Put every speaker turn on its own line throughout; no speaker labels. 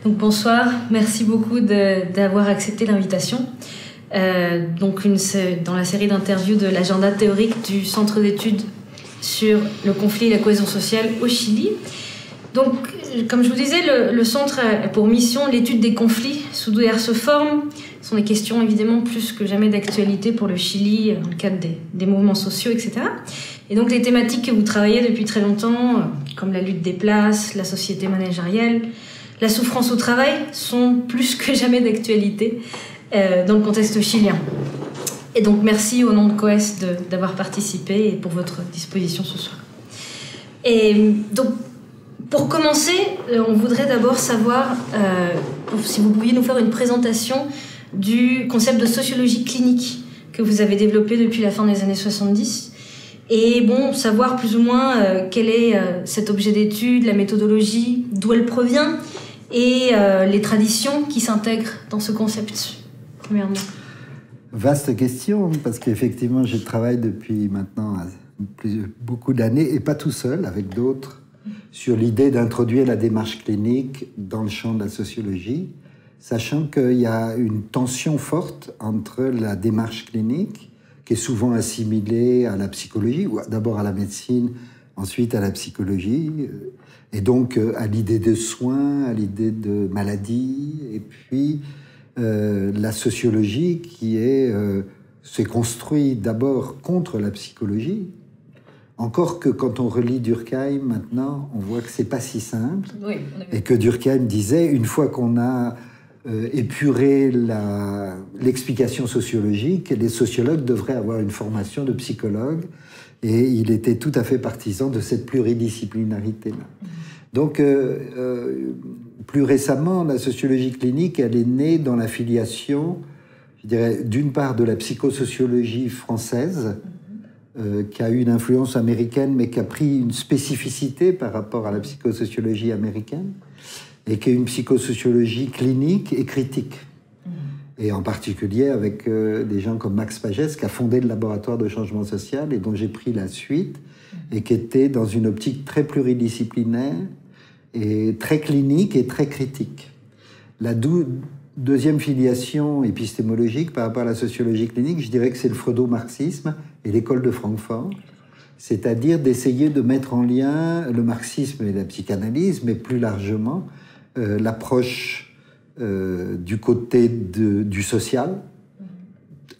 Donc bonsoir, merci beaucoup d'avoir accepté l'invitation. Dans la série d'interviews de l'agenda théorique du Centre d'études sur le conflit et la cohésion sociale au Chili. Donc, comme je vous disais, le centre a pour mission l'étude des conflits sous diverses formes. Ce sont des questions évidemment plus que jamais d'actualité pour le Chili, dans le cadre des mouvements sociaux, etc. Et donc les thématiques que vous travaillez depuis très longtemps, comme la lutte des classes, la société managériale, la souffrance au travail, sont plus que jamais d'actualité dans le contexte chilien. Et donc merci au nom de COES d'avoir participé et pour votre disposition ce soir. Et donc pour commencer, on voudrait d'abord savoir si vous pouviez nous faire une présentation du concept de sociologie clinique que vous avez développé depuis la fin des années 70 et savoir plus ou moins quel est cet objet d'étude, la méthodologie, d'où elle provient et les traditions qui s'intègrent dans ce concept. Premièrement.
Vaste question, parce qu'effectivement, je travaille depuis maintenant beaucoup d'années, et pas tout seul, avec d'autres, sur l'idée d'introduire la démarche clinique dans le champ de la sociologie, sachant qu'il y a une tension forte entre la démarche clinique, qui est souvent assimilée à la psychologie, ou d'abord à la médecine, ensuite à la psychologie, et donc à l'idée de soins, à l'idée de maladie, et puis la sociologie qui s'est construite d'abord contre la psychologie. Encore que quand on relit Durkheim maintenant, on voit que c'est pas si simple. Oui, et que Durkheim disait, une fois qu'on a épuré l'explication sociologique, les sociologues devraient avoir une formation de psychologue. Et il était tout à fait partisan de cette pluridisciplinarité-là. Donc, plus récemment, la sociologie clinique, elle est née dans la filiation, je dirais, d'une part de la psychosociologie française, qui a eu une influence américaine, mais qui a pris une spécificité par rapport à la psychosociologie américaine, et qui est une psychosociologie clinique et critique. Et en particulier avec des gens comme Max Pagès, qui a fondé le laboratoire de changement social, et dont j'ai pris la suite, et qui était dans une optique très pluridisciplinaire, et très clinique et très critique. La deuxième filiation épistémologique par rapport à la sociologie clinique, je dirais que c'est le freudo-marxisme et l'école de Francfort, c'est-à-dire d'essayer de mettre en lien le marxisme et la psychanalyse, mais plus largement l'approche du côté du social,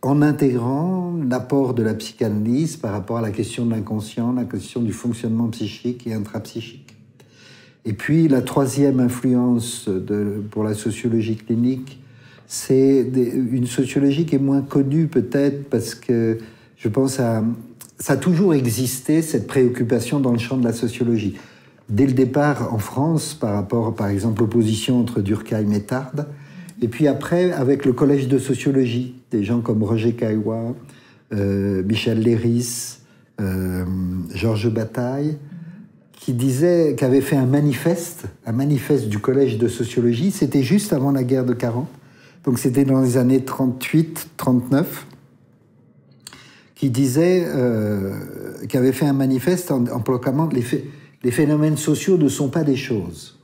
en intégrant l'apport de la psychanalyse par rapport à la question de l'inconscient, la question du fonctionnement psychique et intrapsychique. Et puis la troisième influence pour la sociologie clinique, c'est une sociologie qui est moins connue peut-être parce que je pense ça a toujours existé, cette préoccupation dans le champ de la sociologie. Dès le départ en France, par rapport par exemple l'opposition entre Durkheim et Tarde, et puis après avec le collège de sociologie, des gens comme Roger Caillois, Michel Léris, Georges Bataille, qui avait fait un manifeste du collège de sociologie, c'était juste avant la guerre de 40, donc c'était dans les années 38-39, qui avait fait un manifeste en proclamant les phénomènes sociaux ne sont pas des choses.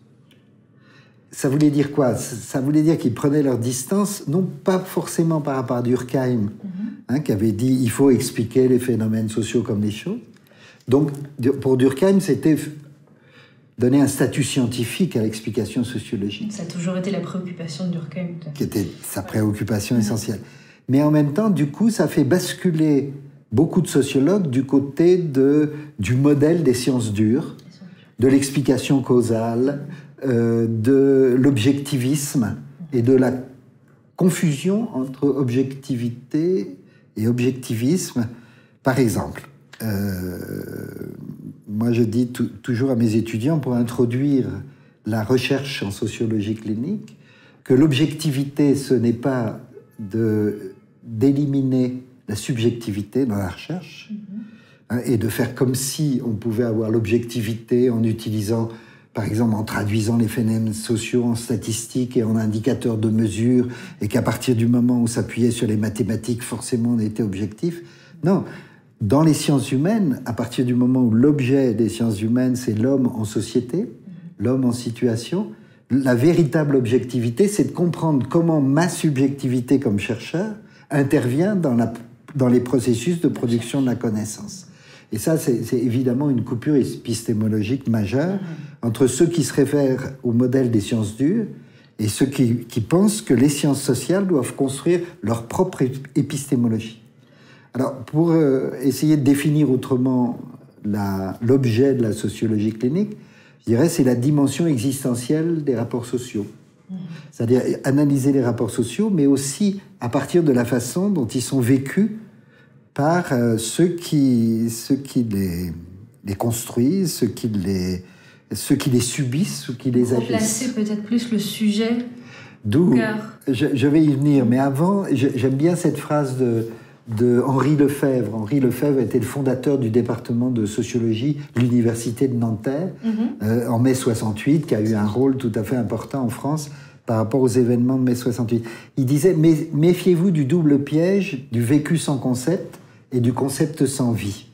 Ça voulait dire quoi? Ça voulait dire qu'ils prenaient leur distance, non pas forcément par rapport à Durkheim, qui avait dit il faut expliquer les phénomènes sociaux comme des choses. Donc, pour Durkheim, c'était donner un statut scientifique à l'explication sociologique.
Ça a toujours été la préoccupation de Durkheim.
Qui était sa préoccupation essentielle. Mais en même temps, du coup, ça fait basculer beaucoup de sociologues du côté du modèle des sciences dures, de l'explication causale, de l'objectivisme et de la confusion entre objectivité et objectivisme. Par exemple, moi je dis toujours à mes étudiants, pour introduire la recherche en sociologie clinique, que l'objectivité, ce n'est pas d'éliminer la subjectivité dans la recherche, et de faire comme si on pouvait avoir l'objectivité en utilisant, par exemple, en traduisant les phénomènes sociaux en statistiques et en indicateurs de mesure, et qu'à partir du moment où on s'appuyait sur les mathématiques, forcément on était objectif. Non, dans les sciences humaines, à partir du moment où l'objet des sciences humaines, c'est l'homme en société, l'homme en situation, la véritable objectivité, c'est de comprendre comment ma subjectivité comme chercheur intervient dans les processus de production de la connaissance. Et ça, c'est évidemment une coupure épistémologique majeure entre ceux qui se réfèrent au modèle des sciences dures et ceux qui pensent que les sciences sociales doivent construire leur propre épistémologie. Alors, pour essayer de définir autrement l'objet de la sociologie clinique, je dirais c'est la dimension existentielle des rapports sociaux. C'est-à-dire analyser les rapports sociaux, mais aussi à partir de la façon dont ils sont vécus par ceux qui les construisent, ceux qui les subissent, ceux qui les agissent.
Remplacer peut-être plus le sujet.
D'où, je vais y venir, mais avant, j'aime bien cette phrase de Henri Lefebvre. Henri Lefebvre était le fondateur du département de sociologie de l'université de Nanterre en mai 68, qui a eu un rôle tout à fait important en France par rapport aux événements de mai 68. Il disait « Méfiez-vous du double piège du vécu sans concept et du concept sans vie ».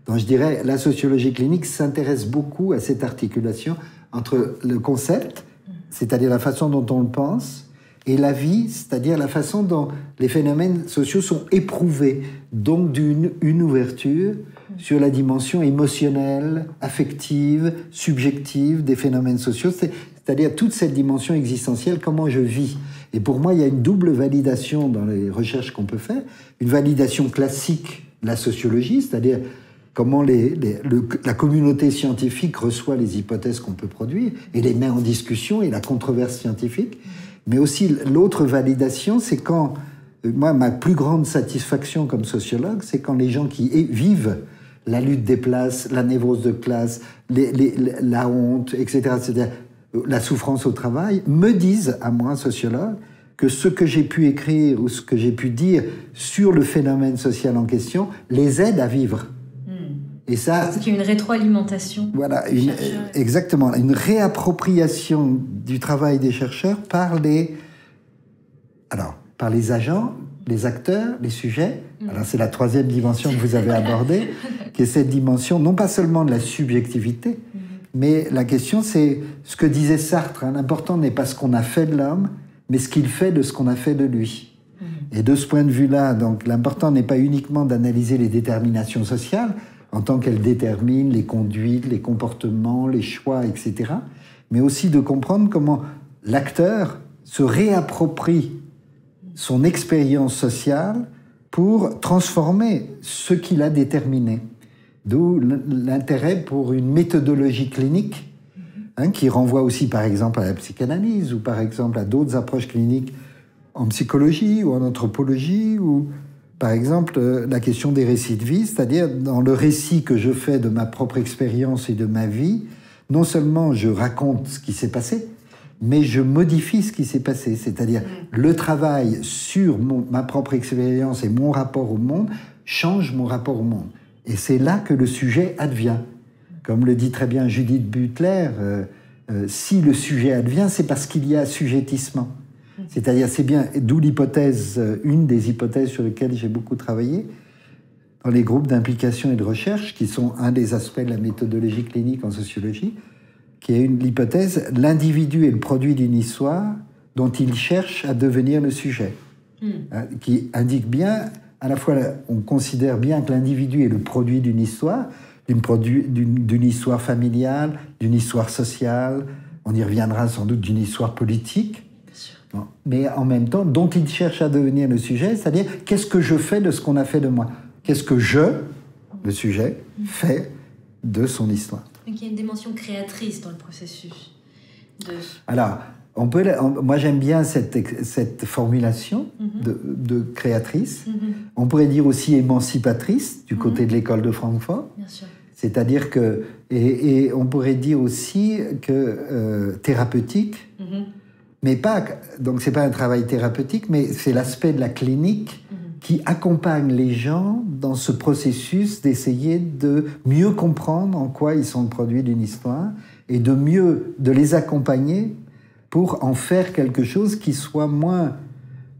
Donc je dirais, la sociologie clinique s'intéresse beaucoup à cette articulation entre le concept, c'est-à-dire la façon dont on le pense, et la vie, c'est-à-dire la façon dont les phénomènes sociaux sont éprouvés, donc d'une ouverture sur la dimension émotionnelle, affective, subjective des phénomènes sociaux, c'est-à-dire toute cette dimension existentielle, comment je vis. Et pour moi, il y a une double validation dans les recherches qu'on peut faire, une validation classique de la sociologie, c'est-à-dire comment la communauté scientifique reçoit les hypothèses qu'on peut produire et les met en discussion, et la controverse scientifique. Mais aussi, l'autre validation, c'est quand... Moi, ma plus grande satisfaction comme sociologue, c'est quand les gens qui vivent la lutte des places, la névrose de classe, la honte, etc., la souffrance au travail, me disent, à moi, sociologue, que ce que j'ai pu écrire ou ce que j'ai pu dire sur le phénomène social en question les aide à vivre. Et ça,
c'est qu'il y a une rétroalimentation.
Voilà, exactement, une réappropriation du travail des chercheurs par les agents, les acteurs, les sujets. Alors c'est la troisième dimension que vous avez abordée, qui est cette dimension non pas seulement de la subjectivité, mais la question c'est ce que disait Sartre, l'important n'est pas ce qu'on a fait de l'homme, mais ce qu'il fait de ce qu'on a fait de lui. Et de ce point de vue-là, donc l'important n'est pas uniquement d'analyser les déterminations sociales, en tant qu'elles déterminent les conduites, les comportements, les choix, etc., mais aussi de comprendre comment l'acteur se réapproprie son expérience sociale pour transformer ce qu'il a déterminé. D'où l'intérêt pour une méthodologie clinique, qui renvoie aussi par exemple à la psychanalyse ou par exemple à d'autres approches cliniques en psychologie ou en anthropologie, ou par exemple la question des récits de vie, c'est-à-dire dans le récit que je fais de ma propre expérience et de ma vie, non seulement je raconte ce qui s'est passé, mais je modifie ce qui s'est passé, c'est-à-dire le travail sur ma propre expérience et mon rapport au monde change mon rapport au monde. Et c'est là que le sujet advient. Comme le dit très bien Judith Butler, si le sujet advient, c'est parce qu'il y a assujettissement. C'est-à-dire, c'est bien, d'où l'hypothèse, une des hypothèses sur lesquelles j'ai beaucoup travaillé, dans les groupes d'implication et de recherche, qui sont un des aspects de la méthodologie clinique en sociologie, qui est l'hypothèse, l'individu est le produit d'une histoire dont il cherche à devenir le sujet. Qui indique bien, à la fois, on considère bien que l'individu est le produit d'une histoire, d'une histoire familiale, d'une histoire sociale, on y reviendra sans doute, d'une histoire politique, mais en même temps, dont il cherche à devenir le sujet, c'est-à-dire, qu'est-ce que je fais de ce qu'on a fait de moi? Qu'est-ce que le sujet, fait de son histoire?
Donc il y a une dimension créatrice dans le processus.
Alors, moi j'aime bien cette formulation de créatrice. On pourrait dire aussi émancipatrice, du côté de l'école de Francfort.
Bien sûr.
C'est-à-dire que... Et on pourrait dire aussi que thérapeutique, mais pas... Donc c'est pas un travail thérapeutique, mais c'est l'aspect de la clinique qui accompagne les gens dans ce processus d'essayer de mieux comprendre en quoi ils sont le produit d'une histoire et de les accompagner pour en faire quelque chose qui soit moins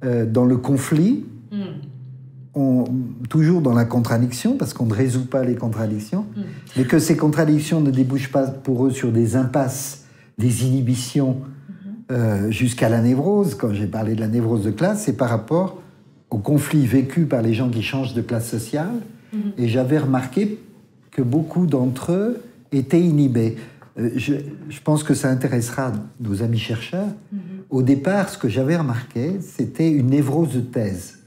dans le conflit, toujours dans la contradiction, parce qu'on ne résout pas les contradictions, mais que ces contradictions ne débouchent pas pour eux sur des impasses, des inhibitions jusqu'à la névrose. Quand j'ai parlé de la névrose de classe, c'est par rapport aux conflits vécus par les gens qui changent de classe sociale. Et j'avais remarqué que beaucoup d'entre eux étaient inhibés. Je pense que ça intéressera nos amis chercheurs. Au départ, ce que j'avais remarqué, c'était une névrose de thèse.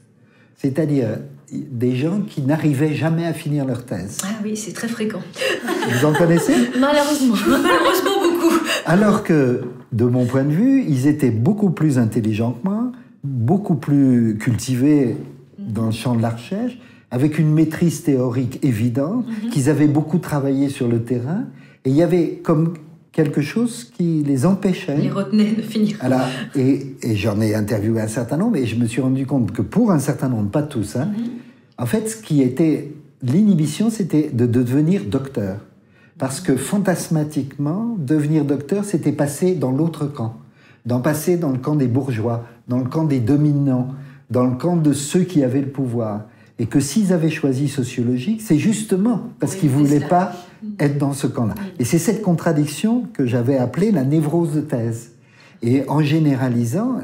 C'est-à-dire des gens qui n'arrivaient jamais à finir leur thèse.
Ah oui, c'est très fréquent.
Vous en connaissez ?
Malheureusement beaucoup.
Alors que, de mon point de vue, ils étaient beaucoup plus intelligents que moi, beaucoup plus cultivés dans le champ de la recherche, avec une maîtrise théorique évidente, qu'ils avaient beaucoup travaillé sur le terrain, et il y avait comme quelque chose qui les empêchait.
Les retenait de finir.
Alors, et j'en ai interviewé un certain nombre, et je me suis rendu compte que pour un certain nombre, pas tous, en fait, ce qui était l'inhibition, c'était de devenir docteur. Parce que fantasmatiquement, devenir docteur, c'était passer dans l'autre camp. Passer dans le camp des bourgeois, dans le camp des dominants, dans le camp de ceux qui avaient le pouvoir. Et que s'ils avaient choisi sociologique, c'est justement parce qu'ils ne voulaient pas être dans ce camp-là. Et c'est cette contradiction que j'avais appelée la névrose de thèse. Et en généralisant,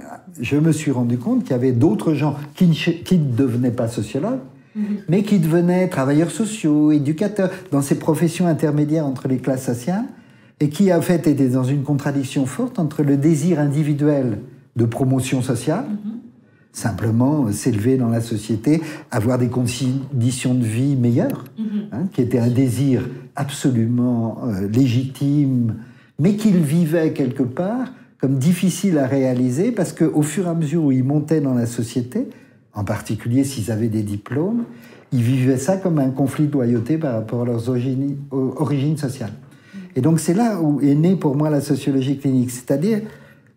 je me suis rendu compte qu'il y avait d'autres gens qui ne devenaient pas sociologues, mais qui devenaient travailleurs sociaux, éducateurs, dans ces professions intermédiaires entre les classes sociales, et qui en fait étaient dans une contradiction forte entre le désir individuel de promotion sociale, simplement s'élever dans la société, avoir des conditions de vie meilleures, qui était un désir absolument légitime, mais qu'il vivait quelque part comme difficile à réaliser, parce qu'au fur et à mesure où ils montaient dans la société, en particulier s'ils avaient des diplômes, ils vivaient ça comme un conflit de loyauté par rapport à leurs origines sociales. Et donc c'est là où est née pour moi la sociologie clinique, c'est-à-dire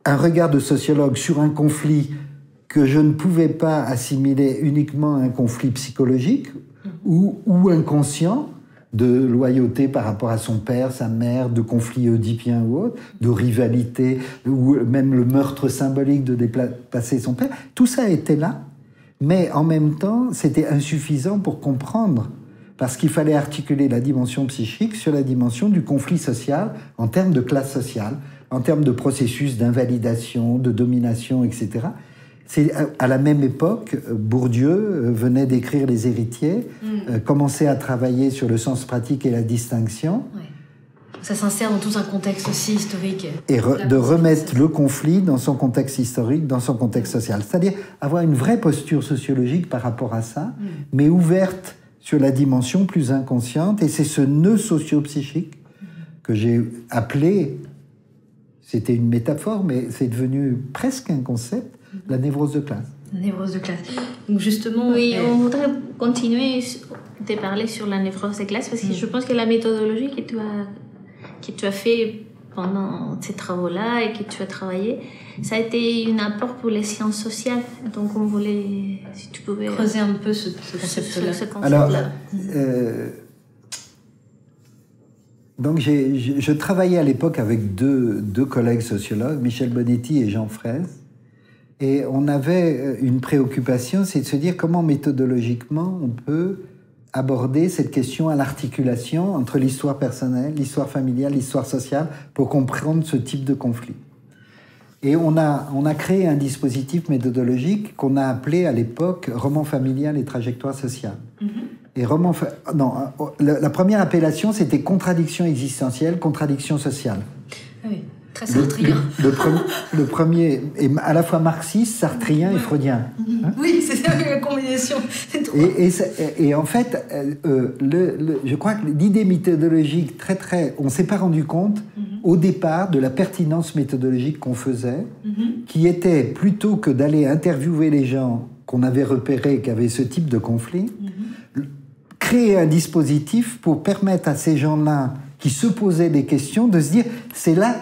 un regard de sociologue sur un conflit que je ne pouvais pas assimiler uniquement à un conflit psychologique ou inconscient, de loyauté par rapport à son père, sa mère, de conflits oedipiens ou autres, de rivalité, ou même le meurtre symbolique de dépasser son père. Tout ça était là, mais en même temps, c'était insuffisant pour comprendre, parce qu'il fallait articuler la dimension psychique sur la dimension du conflit social en termes de classe sociale, en termes de processus d'invalidation, de domination, etc. C'est à la même époque, Bourdieu venait d'écrire Les Héritiers, commençait à travailler sur le sens pratique et la distinction.
Ouais. Ça s'insère dans tout un contexte aussi historique.
Et de remettre le conflit dans son contexte historique, dans son contexte social. C'est-à-dire avoir une vraie posture sociologique par rapport à ça, mais ouverte sur la dimension plus inconsciente. Et c'est ce nœud socio-psychique que j'ai appelé, c'était une métaphore, mais c'est devenu presque un concept, la névrose de classe.
La névrose de classe. Donc justement...
Oui, on voudrait continuer de parler sur la névrose de classe, parce que je pense que la méthodologie que tu as fait pendant ces travaux-là et que tu as travaillé, ça a été un apport pour les sciences sociales. Donc on voulait, si tu pouvais...
creuser un peu ce concept-là.
Alors, donc je travaillais à l'époque avec deux collègues sociologues, Michel Bonetti et Jean Fraise, et on avait une préoccupation, c'est de se dire comment méthodologiquement on peut aborder cette question à l'articulation entre l'histoire personnelle, l'histoire familiale, l'histoire sociale, pour comprendre ce type de conflit. Et on a créé un dispositif méthodologique qu'on a appelé à l'époque roman familial et trajectoire sociale. Et la première appellation, c'était contradiction existentielle, contradiction sociale.
Ah oui, très sartrien.
Le premier est à la fois marxiste, sartrien et freudien.
Oui, c'est ça la combinaison.
Et en fait, je crois que l'idée méthodologique, on ne s'est pas rendu compte au départ de la pertinence méthodologique qu'on faisait, qui était plutôt que d'aller interviewer les gens qu'on avait repérés qui avaient ce type de conflit, créer un dispositif pour permettre à ces gens-là qui se posaient des questions de se dire c'est là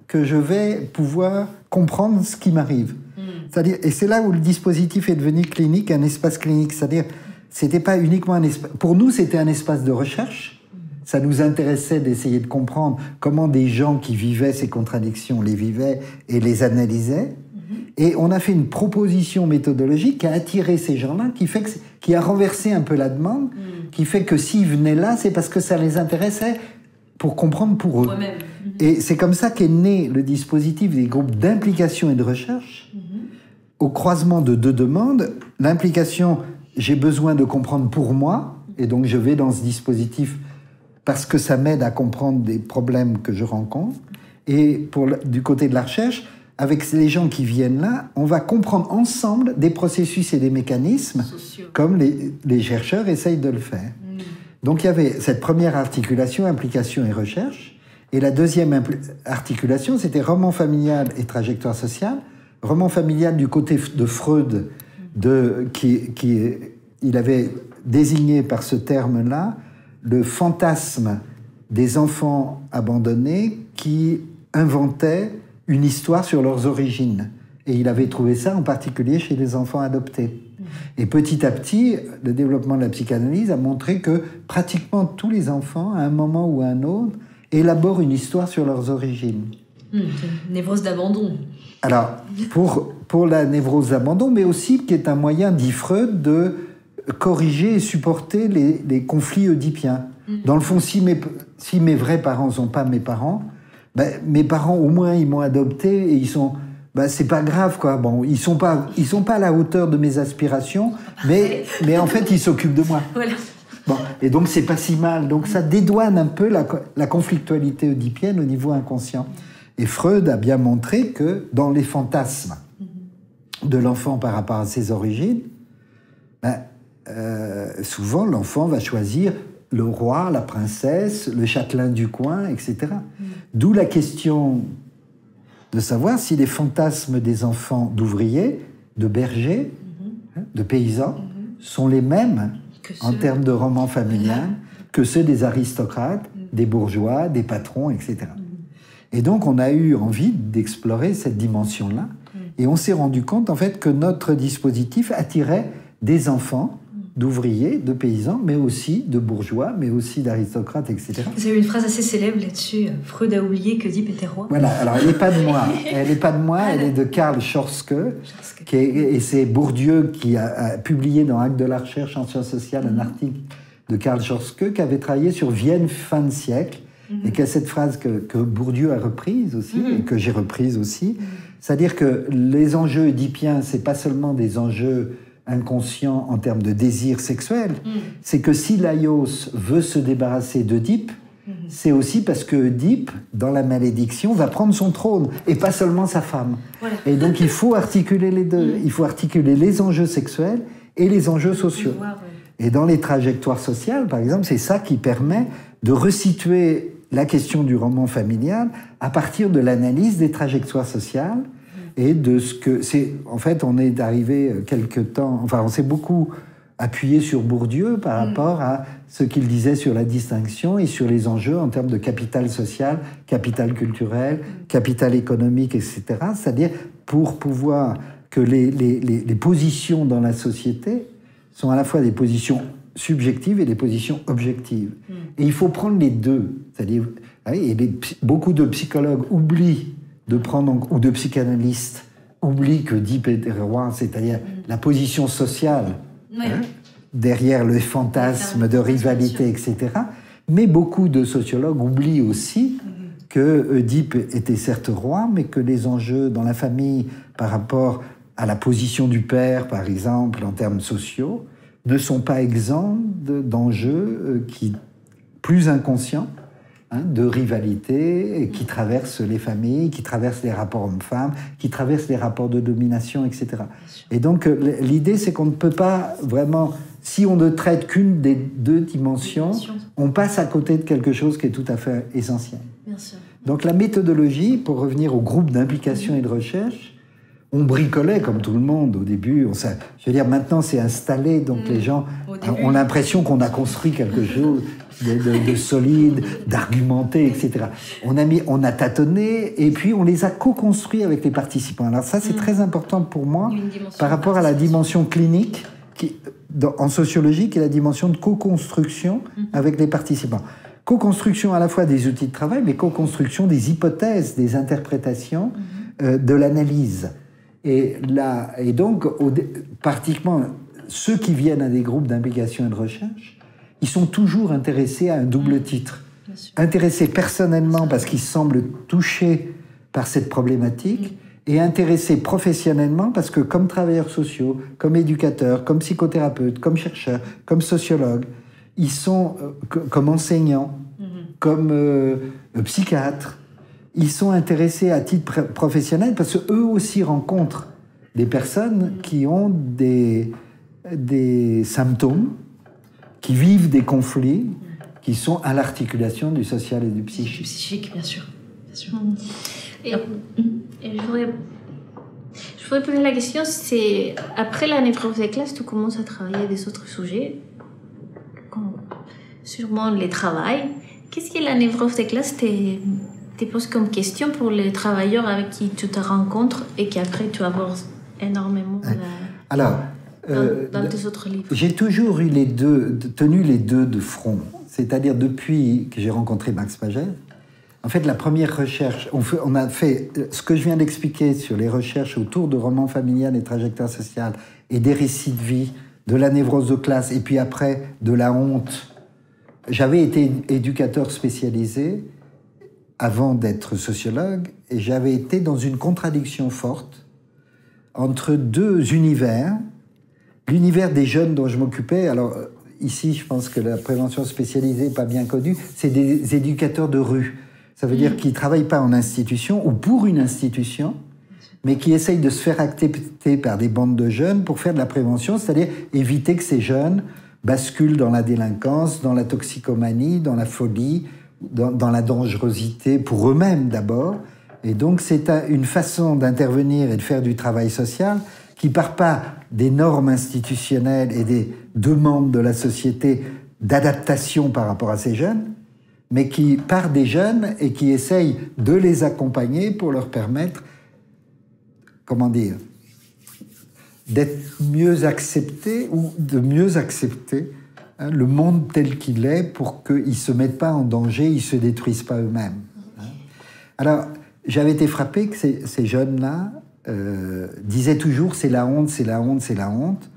que je vais pouvoir comprendre ce qui m'arrive. C'est-à-dire, et c'est là où le dispositif est devenu clinique, un espace clinique. C'est-à-dire, c'était pas uniquement un espace. Pour nous, c'était un espace de recherche. Ça nous intéressait d'essayer de comprendre comment des gens qui vivaient ces contradictions les vivaient et les analysaient. Et on a fait une proposition méthodologique qui a attiré ces gens-là, qui a renversé un peu la demande, qui fait que s'ils venaient là, c'est parce que ça les intéressait pour comprendre pour eux.
Moi-même.
Et c'est comme ça qu'est né le dispositif des groupes d'implication et de recherche, au croisement de deux demandes. L'implication, j'ai besoin de comprendre pour moi, et donc je vais dans ce dispositif parce que ça m'aide à comprendre des problèmes que je rencontre. Et du côté de la recherche, avec les gens qui viennent là, on va comprendre ensemble des processus et des mécanismes,
Sociaux.
comme les chercheurs essayent de le faire. Donc il y avait cette première articulation, implication et recherche. Et la deuxième articulation, c'était roman familial et trajectoire sociale. Roman familial du côté de Freud, il avait désigné par ce terme-là le fantasme des enfants abandonnés qui inventaient une histoire sur leurs origines. Et il avait trouvé ça en particulier chez les enfants adoptés. Et petit à petit, le développement de la psychanalyse a montré que pratiquement tous les enfants, à un moment ou à un autre, élaborent une histoire sur leurs origines.
C'est une névrose d'abandon.
Alors, pour la névrose d'abandon, mais aussi qui est un moyen, dit Freud, de corriger et supporter les conflits oedipiens. Dans le fond, si mes vrais parents ne sont pas mes parents, ben, mes parents, au moins, ils m'ont adopté et ils sont... Ben, c'est pas grave, quoi. Bon, ils sont pas à la hauteur de mes aspirations, mais en fait, ils s'occupent de moi.
Voilà.
Bon, et donc, c'est pas si mal. Donc, ça dédouane un peu la conflictualité oedipienne au niveau inconscient. Et Freud a bien montré que dans les fantasmes de l'enfant par rapport à ses origines, ben, souvent, l'enfant va choisir le roi, la princesse, le châtelain du coin, etc. D'où la question de savoir si les fantasmes des enfants d'ouvriers, de bergers, de paysans, sont les mêmes en termes de roman familial que ceux des aristocrates, des bourgeois, des patrons, etc. Et donc, on a eu envie d'explorer cette dimension-là, et on s'est rendu compte, en fait, que notre dispositif attirait des enfants d'ouvriers, de paysans, mais aussi de bourgeois, mais aussi d'aristocrates, etc.
Vous avez une phrase assez célèbre là-dessus. Freud a oublié qu'Oedipe était roi.
Voilà, alors elle n'est pas de moi. Elle n'est pas de moi, elle est de Karl Schorske, et c'est Bourdieu qui a publié dans Actes de la recherche en sciences sociales un article de Karl Schorske qui avait travaillé sur Vienne fin de siècle, et qui a cette phrase que Bourdieu a reprise aussi, et que j'ai reprise aussi, c'est-à-dire que les enjeux oedipiens, c'est pas seulement des enjeux inconscient en termes de désir sexuel, c'est que si Laios veut se débarrasser d'Oedipe, c'est aussi parce que Oedipe, dans la malédiction, va prendre son trône, et pas seulement sa femme. Voilà. Et donc il faut articuler les deux. Il faut articuler les enjeux sexuels et les enjeux sociaux. Et dans les trajectoires sociales, par exemple, c'est ça qui permet de resituer la question du roman familial à partir de l'analyse des trajectoires sociales, et de ce que c'est. En fait, on est arrivé quelque temps. Enfin, on s'est beaucoup appuyé sur Bourdieu par rapport à ce qu'il disait sur la distinction et sur les enjeux en termes de capital social, capital culturel, capital économique, etc. C'est-à-dire pour pouvoir que les positions dans la société sont à la fois des positions subjectives et des positions objectives. Et il faut prendre les deux. C'est-à-dire, et beaucoup de psychologues oublient de prendre, ou de psychanalystes oublient que Oedipe était roi, c'est-à-dire la position sociale derrière le fantasme de rivalité, etc. Mais beaucoup de sociologues oublient aussi que Oedipe était certes roi, mais que les enjeux dans la famille par rapport à la position du père, par exemple, en termes sociaux, ne sont pas exempts d'enjeux plus inconscients, de rivalité, qui traversent les familles, qui traversent les rapports hommes-femmes, qui traversent les rapports de domination, etc. Et donc, l'idée, c'est qu'on ne peut pas vraiment... Si on ne traite qu'une des deux dimensions, on passe à côté de quelque chose qui est tout à fait essentiel.
Bien sûr.
Donc, la méthodologie, pour revenir au groupe d'implication et de recherche, on bricolait comme tout le monde au début. Je veux dire, maintenant, c'est installé, donc les gens ont l'impression qu'on a construit quelque chose de solide, d'argumenté, etc. On a tâtonné, et puis on les a co-construits avec les participants. Alors ça, c'est très important pour moi, par rapport à la dimension clinique, en sociologie, qui est la dimension de co-construction avec les participants. Co-construction à la fois des outils de travail, mais co-construction des hypothèses, des interprétations, de l'analyse. Et donc, pratiquement, ceux qui viennent à des groupes d'implication et de recherche, ils sont toujours intéressés à un double titre. intéressés personnellement parce qu'ils semblent touchés par cette problématique, et intéressés professionnellement parce que comme travailleurs sociaux, comme éducateurs, comme psychothérapeutes, comme chercheurs, comme sociologues, ils sont comme enseignants, comme psychiatres, ils sont intéressés à titre professionnel parce qu'eux aussi rencontrent des personnes qui ont des symptômes, qui vivent des conflits, qui sont à l'articulation du social et du psychique.
Du psychique, bien sûr. Bien sûr.
Et je voudrais poser la question, c'est après la névrose des classes, tu commences à travailler des autres sujets, comme sûrement les travails. Qu'est-ce que la névrose des classes te pose comme question pour les travailleurs avec qui tu te rencontres et qu'après tu abordes énormément dans tes autres livres?
J'ai toujours eu tenu les deux de front. C'est-à-dire depuis que j'ai rencontré Max Pagès, en fait, la première recherche, on a fait ce que je viens d'expliquer sur les recherches autour de romans familiales et trajectoires sociales et des récits de vie, de la névrose de classe et puis après de la honte. J'avais été éducateur spécialisé avant d'être sociologue et j'avais été dans une contradiction forte entre deux univers. L'univers des jeunes dont je m'occupais, alors ici je pense que la prévention spécialisée n'est pas bien connue, c'est des éducateurs de rue. Ça veut dire qu'ils ne travaillent pas en institution ou pour une institution, mais qui essayent de se faire accepter par des bandes de jeunes pour faire de la prévention, c'est-à-dire éviter que ces jeunes basculent dans la délinquance, dans la toxicomanie, dans la folie, dans la dangerosité pour eux-mêmes d'abord. Et donc c'est une façon d'intervenir et de faire du travail social qui ne part pas des normes institutionnelles et des demandes de la société d'adaptation par rapport à ces jeunes, mais qui part des jeunes et qui essaye de les accompagner pour leur permettre, d'être mieux acceptés ou de mieux accepter le monde tel qu'il est pour qu'ils ne se mettent pas en danger, ils ne se détruisent pas eux-mêmes. Alors, j'avais été frappé que ces jeunes-là disaient toujours « c'est la honte, c'est la honte, c'est la honte ».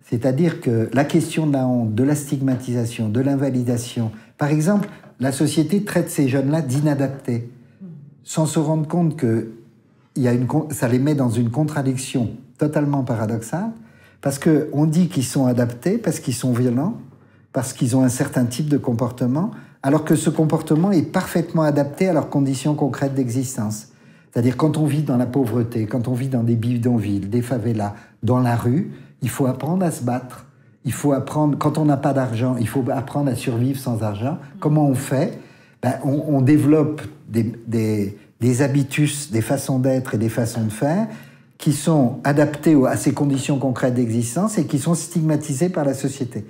C'est-à-dire que la question de la honte, de la stigmatisation, de l'invalidation... Par exemple, la société traite ces jeunes-là d'inadaptés, sans se rendre compte que ça les met dans une contradiction totalement paradoxale, parce qu'on dit qu'ils sont adaptés, parce qu'ils sont violents, parce qu'ils ont un certain type de comportement, alors que ce comportement est parfaitement adapté à leurs conditions concrètes d'existence. C'est-à-dire quand on vit dans la pauvreté, quand on vit dans des bidonvilles, des favelas, dans la rue, il faut apprendre à se battre. Il faut apprendre, quand on n'a pas d'argent, il faut apprendre à survivre sans argent. Comment on fait ? On développe des habitus, des façons d'être et des façons de faire qui sont adaptés à ces conditions concrètes d'existence et qui sont stigmatisés par la société.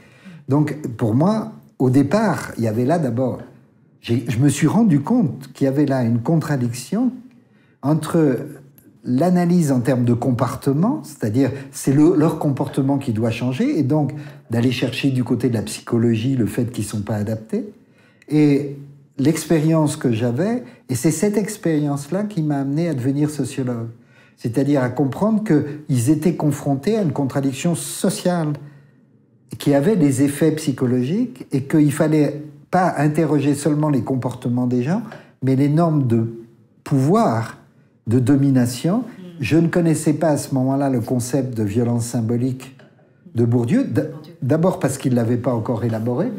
Donc, pour moi, au départ, il y avait là d'abord... Je me suis rendu compte qu'il y avait là une contradiction entre l'analyse en termes de comportement, c'est-à-dire c'est leur comportement qui doit changer, et donc d'aller chercher du côté de la psychologie le fait qu'ils ne sont pas adaptés, et l'expérience que j'avais, et c'est cette expérience-là qui m'a amené à devenir sociologue, c'est-à-dire à comprendre qu'ils étaient confrontés à une contradiction sociale qui avait des effets psychologiques et qu'il ne fallait pas interroger seulement les comportements des gens, mais les normes de pouvoir, de domination. Je ne connaissais pas à ce moment-là le concept de violence symbolique de Bourdieu, d'abord parce qu'il ne l'avait pas encore élaboré,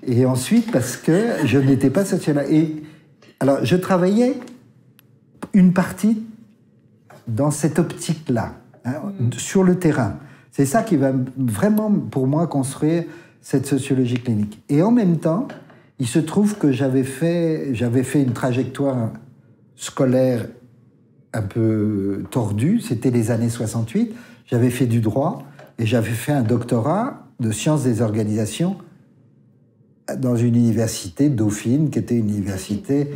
et ensuite parce que je n'étais pas sociologue. Et alors, je travaillais une partie dans cette optique-là, sur le terrain. C'est ça qui va vraiment, pour moi, construire cette sociologie clinique. Et en même temps, il se trouve que j'avais fait une trajectoire scolaire un peu tordue. C'était les années 68. J'avais fait du droit et j'avais fait un doctorat de sciences des organisations dans une université Dauphine, qui était une université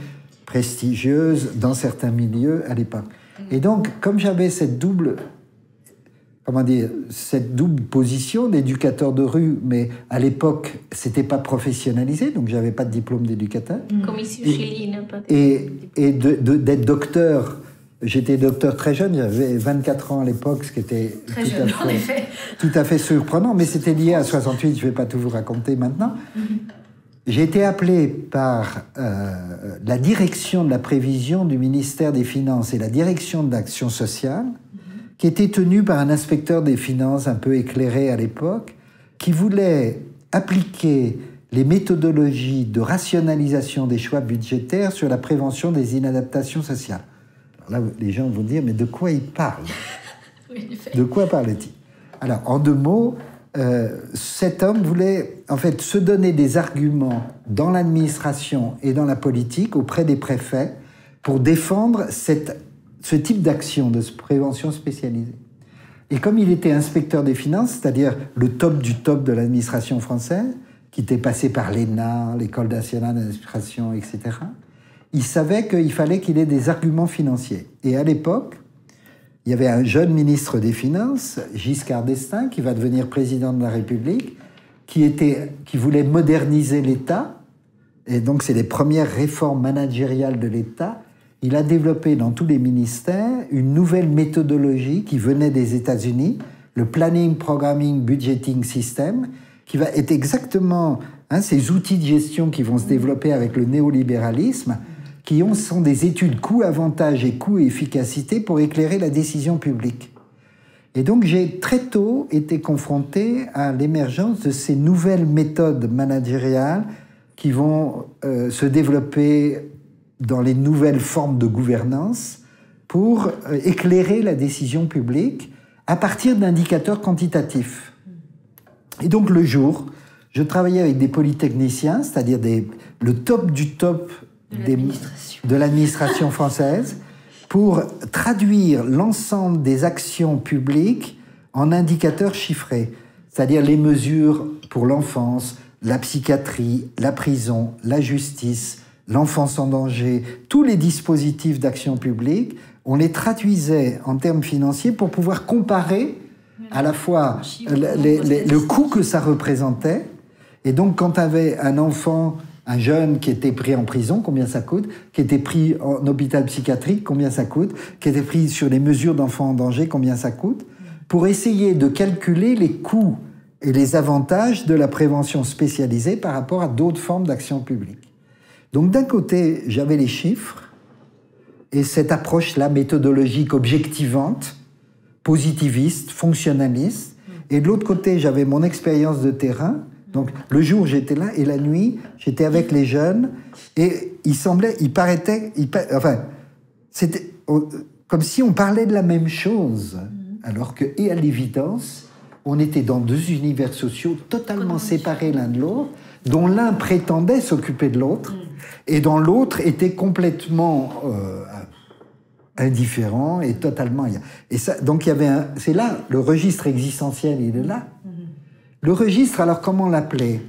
prestigieuse dans certains milieux à l'époque. Et donc, comme j'avais cette double position d'éducateur de rue, mais à l'époque, c'était pas professionnalisé, donc j'avais pas de diplôme d'éducateur.
Comme ici au Chili, n'a pas de...
Et d'être docteur, j'étais docteur très jeune, j'avais 24 ans à l'époque, ce qui était tout à fait surprenant, mais c'était lié à 68, je vais pas tout vous raconter maintenant. j'ai été appelé par la direction de la prévision du ministère des Finances et la direction de l'action sociale, qui était tenue par un inspecteur des finances un peu éclairé à l'époque, qui voulait appliquer les méthodologies de rationalisation des choix budgétaires sur la prévention des inadaptations sociales. Alors là, les gens vont dire, mais de quoi il parle? De quoi parle-t-il? Alors, en 2 mots, cet homme voulait en fait se donner des arguments dans l'administration et dans la politique auprès des préfets pour défendre ce type d'action de prévention spécialisée. Et comme il était inspecteur des finances, c'est-à-dire le top du top de l'administration française, qui était passé par l'ENA, l'École nationale d'administration, etc., il savait qu'il fallait qu'il ait des arguments financiers. Et à l'époque, il y avait un jeune ministre des Finances, Giscard d'Estaing, qui va devenir président de la République, qui voulait moderniser l'État. Et donc, c'est les premières réformes managériales de l'État. Il a développé dans tous les ministères une nouvelle méthodologie qui venait des États-Unis, le Planning, Programming, Budgeting System, qui va être exactement ces outils de gestion qui vont se développer avec le néolibéralisme, qui sont des études coût-avantage et coût-efficacité pour éclairer la décision publique. Et donc j'ai très tôt été confronté à l'émergence de ces nouvelles méthodes managériales qui vont se développer dans les nouvelles formes de gouvernance pour éclairer la décision publique à partir d'indicateurs quantitatifs. Et donc le jour, je travaillais avec des polytechniciens, c'est-à-dire le top du top de l'administration française, pour traduire l'ensemble des actions publiques en indicateurs chiffrés, c'est-à-dire les mesures pour l'enfance, la psychiatrie, la prison, la justice, l'enfance en danger, tous les dispositifs d'action publique, on les traduisait en termes financiers pour pouvoir comparer à la fois le coût que ça représentait. Et donc, quand tu avais un enfant, un jeune qui était pris en prison, combien ça coûte? Qui était pris en hôpital psychiatrique, combien ça coûte? Qui était pris sur les mesures d'enfants en danger, combien ça coûte? Pour essayer de calculer les coûts et les avantages de la prévention spécialisée par rapport à d'autres formes d'action publique. Donc, d'un côté, j'avais les chiffres et cette approche-là méthodologique objectivante, positiviste, fonctionnaliste. Et de l'autre côté, j'avais mon expérience de terrain. Donc, le jour, j'étais là, et la nuit, j'étais avec les jeunes, et c'était comme si on parlait de la même chose, alors que, et à l'évidence, on était dans 2 univers sociaux totalement séparés l'un de l'autre, dont l'un prétendait s'occuper de l'autre, et dont l'autre était complètement indifférent et totalement... Et ça, donc, c'est là, le registre existentiel, il est là. Le registre, alors comment l'appeler?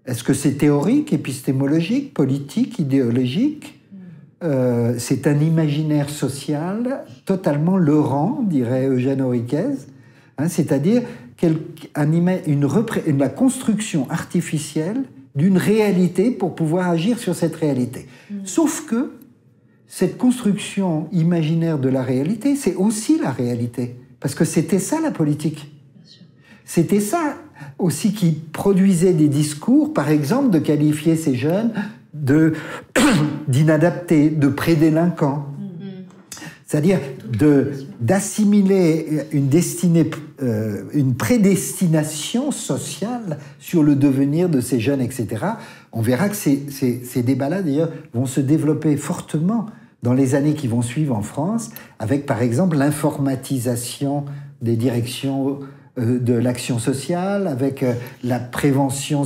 Est-ce que c'est théorique, épistémologique, politique, idéologique? C'est un imaginaire social totalement leurrant, dirait Eugène Henriquez, c'est-à-dire la construction artificielle d'une réalité pour pouvoir agir sur cette réalité. Sauf que cette construction imaginaire de la réalité, c'est aussi la réalité. Parce que c'était ça la politique. C'était ça aussi qui produisait des discours, par exemple, de qualifier ces jeunes d'inadaptés, de prédélinquants. C'est-à-dire d'assimiler une prédestination sociale sur le devenir de ces jeunes, etc. On verra que ces débats-là, d'ailleurs, vont se développer fortement dans les années qui vont suivre en France, avec, par exemple, l'informatisation des directions de l'action sociale, avec la prévention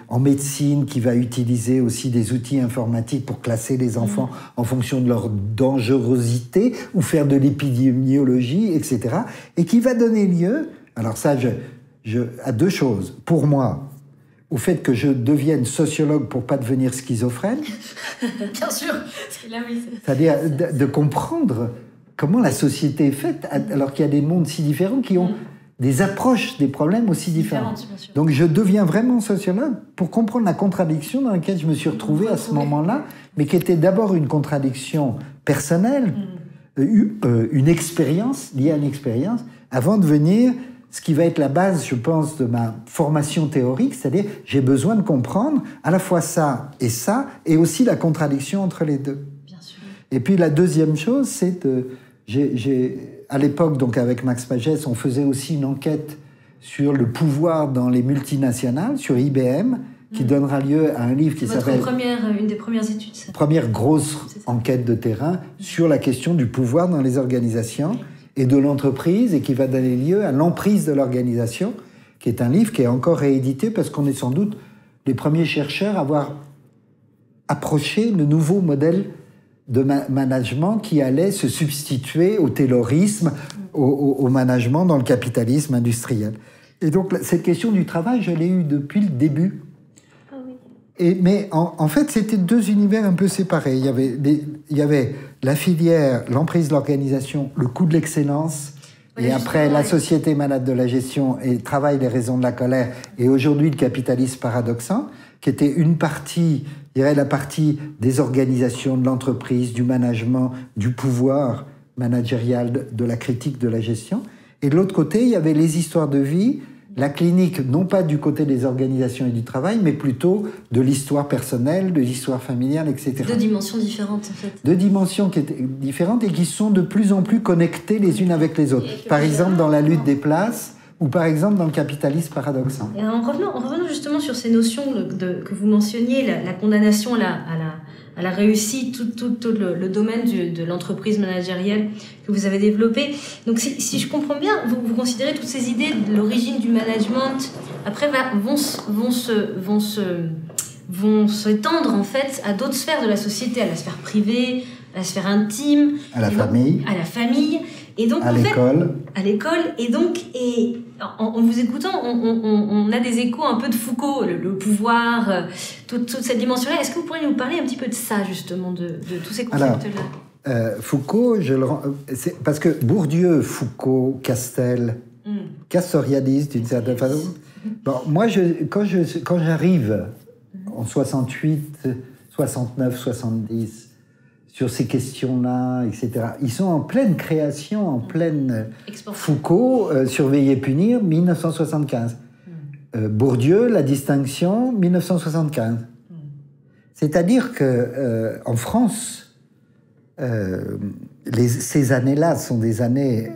en médecine qui va utiliser aussi des outils informatiques pour classer les enfants en fonction de leur dangerosité ou faire de l'épidémiologie, etc. Et qui va donner lieu, alors ça, à 2 choses. Pour moi, au fait que je devienne sociologue pour pas devenir schizophrène.
Bien sûr, c'est là oui.
C'est-à-dire de comprendre comment la société est faite, alors qu'il y a des mondes si différents qui ont des approches des problèmes aussi différentes. Donc je deviens vraiment sociologue pour comprendre la contradiction dans laquelle je me suis retrouvé à ce moment-là, mais qui était d'abord une contradiction personnelle, une expérience liée à une expérience, avant de venir ce qui va être la base, je pense, de ma formation théorique, c'est-à-dire j'ai besoin de comprendre à la fois ça, et aussi la contradiction entre les deux.
Bien sûr.
Et puis la deuxième chose, c'est que à l'époque, donc avec Max Pagès, on faisait aussi une enquête sur le pouvoir dans les multinationales, sur IBM, qui donnera lieu à un livre qui s'appelle...
Une des premières études, ça.
Première grosse enquête de terrain sur la question du pouvoir dans les organisations et de l'entreprise, et qui va donner lieu à l'emprise de l'organisation, qui est un livre qui est encore réédité parce qu'on est sans doute les premiers chercheurs à avoir approché le nouveau modèle de management qui allait se substituer au taylorisme, au management dans le capitalisme industriel. Et donc cette question du travail, je l'ai eue depuis le début. Mais en fait, c'était deux univers un peu séparés. Il y avait la filière, l'emprise de l'organisation, le coût de l'excellence, et après la société malade de la gestion et travail, les raisons de la colère, et aujourd'hui le capitalisme paradoxant, qui était une partie, je dirais la partie des organisations, de l'entreprise, du management, du pouvoir managérial, de la critique de la gestion. Et de l'autre côté, il y avait les histoires de vie, la clinique, non pas du côté des organisations et du travail, mais plutôt de l'histoire personnelle, de l'histoire familiale, etc.
Deux dimensions différentes, en fait.
Deux dimensions qui étaient différentes et qui sont de plus en plus connectées les unes avec les autres. Par exemple, dans la lutte des places, ou par exemple dans le capitalisme paradoxal.
Et en revenant justement sur ces notions que vous mentionniez, la condamnation à la réussite, tout le domaine de l'entreprise managériale que vous avez développé. Donc si je comprends bien, vous considérez toutes ces idées de l'origine du management, après vont s'étendre en fait à d'autres sphères de la société, à la sphère privée, à la sphère intime,
à la famille,
et donc
à l'école.
À l'école, et donc, en vous écoutant, on a des échos un peu de Foucault, le pouvoir, toute cette dimension-là. Est-ce que vous pourriez nous parler un petit peu de ça, justement, de tous ces concepts-là?
Foucault, parce que Bourdieu, Foucault, Castel, Castoriadis, d'une certaine façon. Bon, moi, quand j'arrive en 68, 69, 70, sur ces questions-là, etc. Ils sont en pleine création, en pleine... Foucault, Surveiller, punir, 1975. Bourdieu, La distinction, 1975. C'est-à-dire que en France, ces années-là sont des années...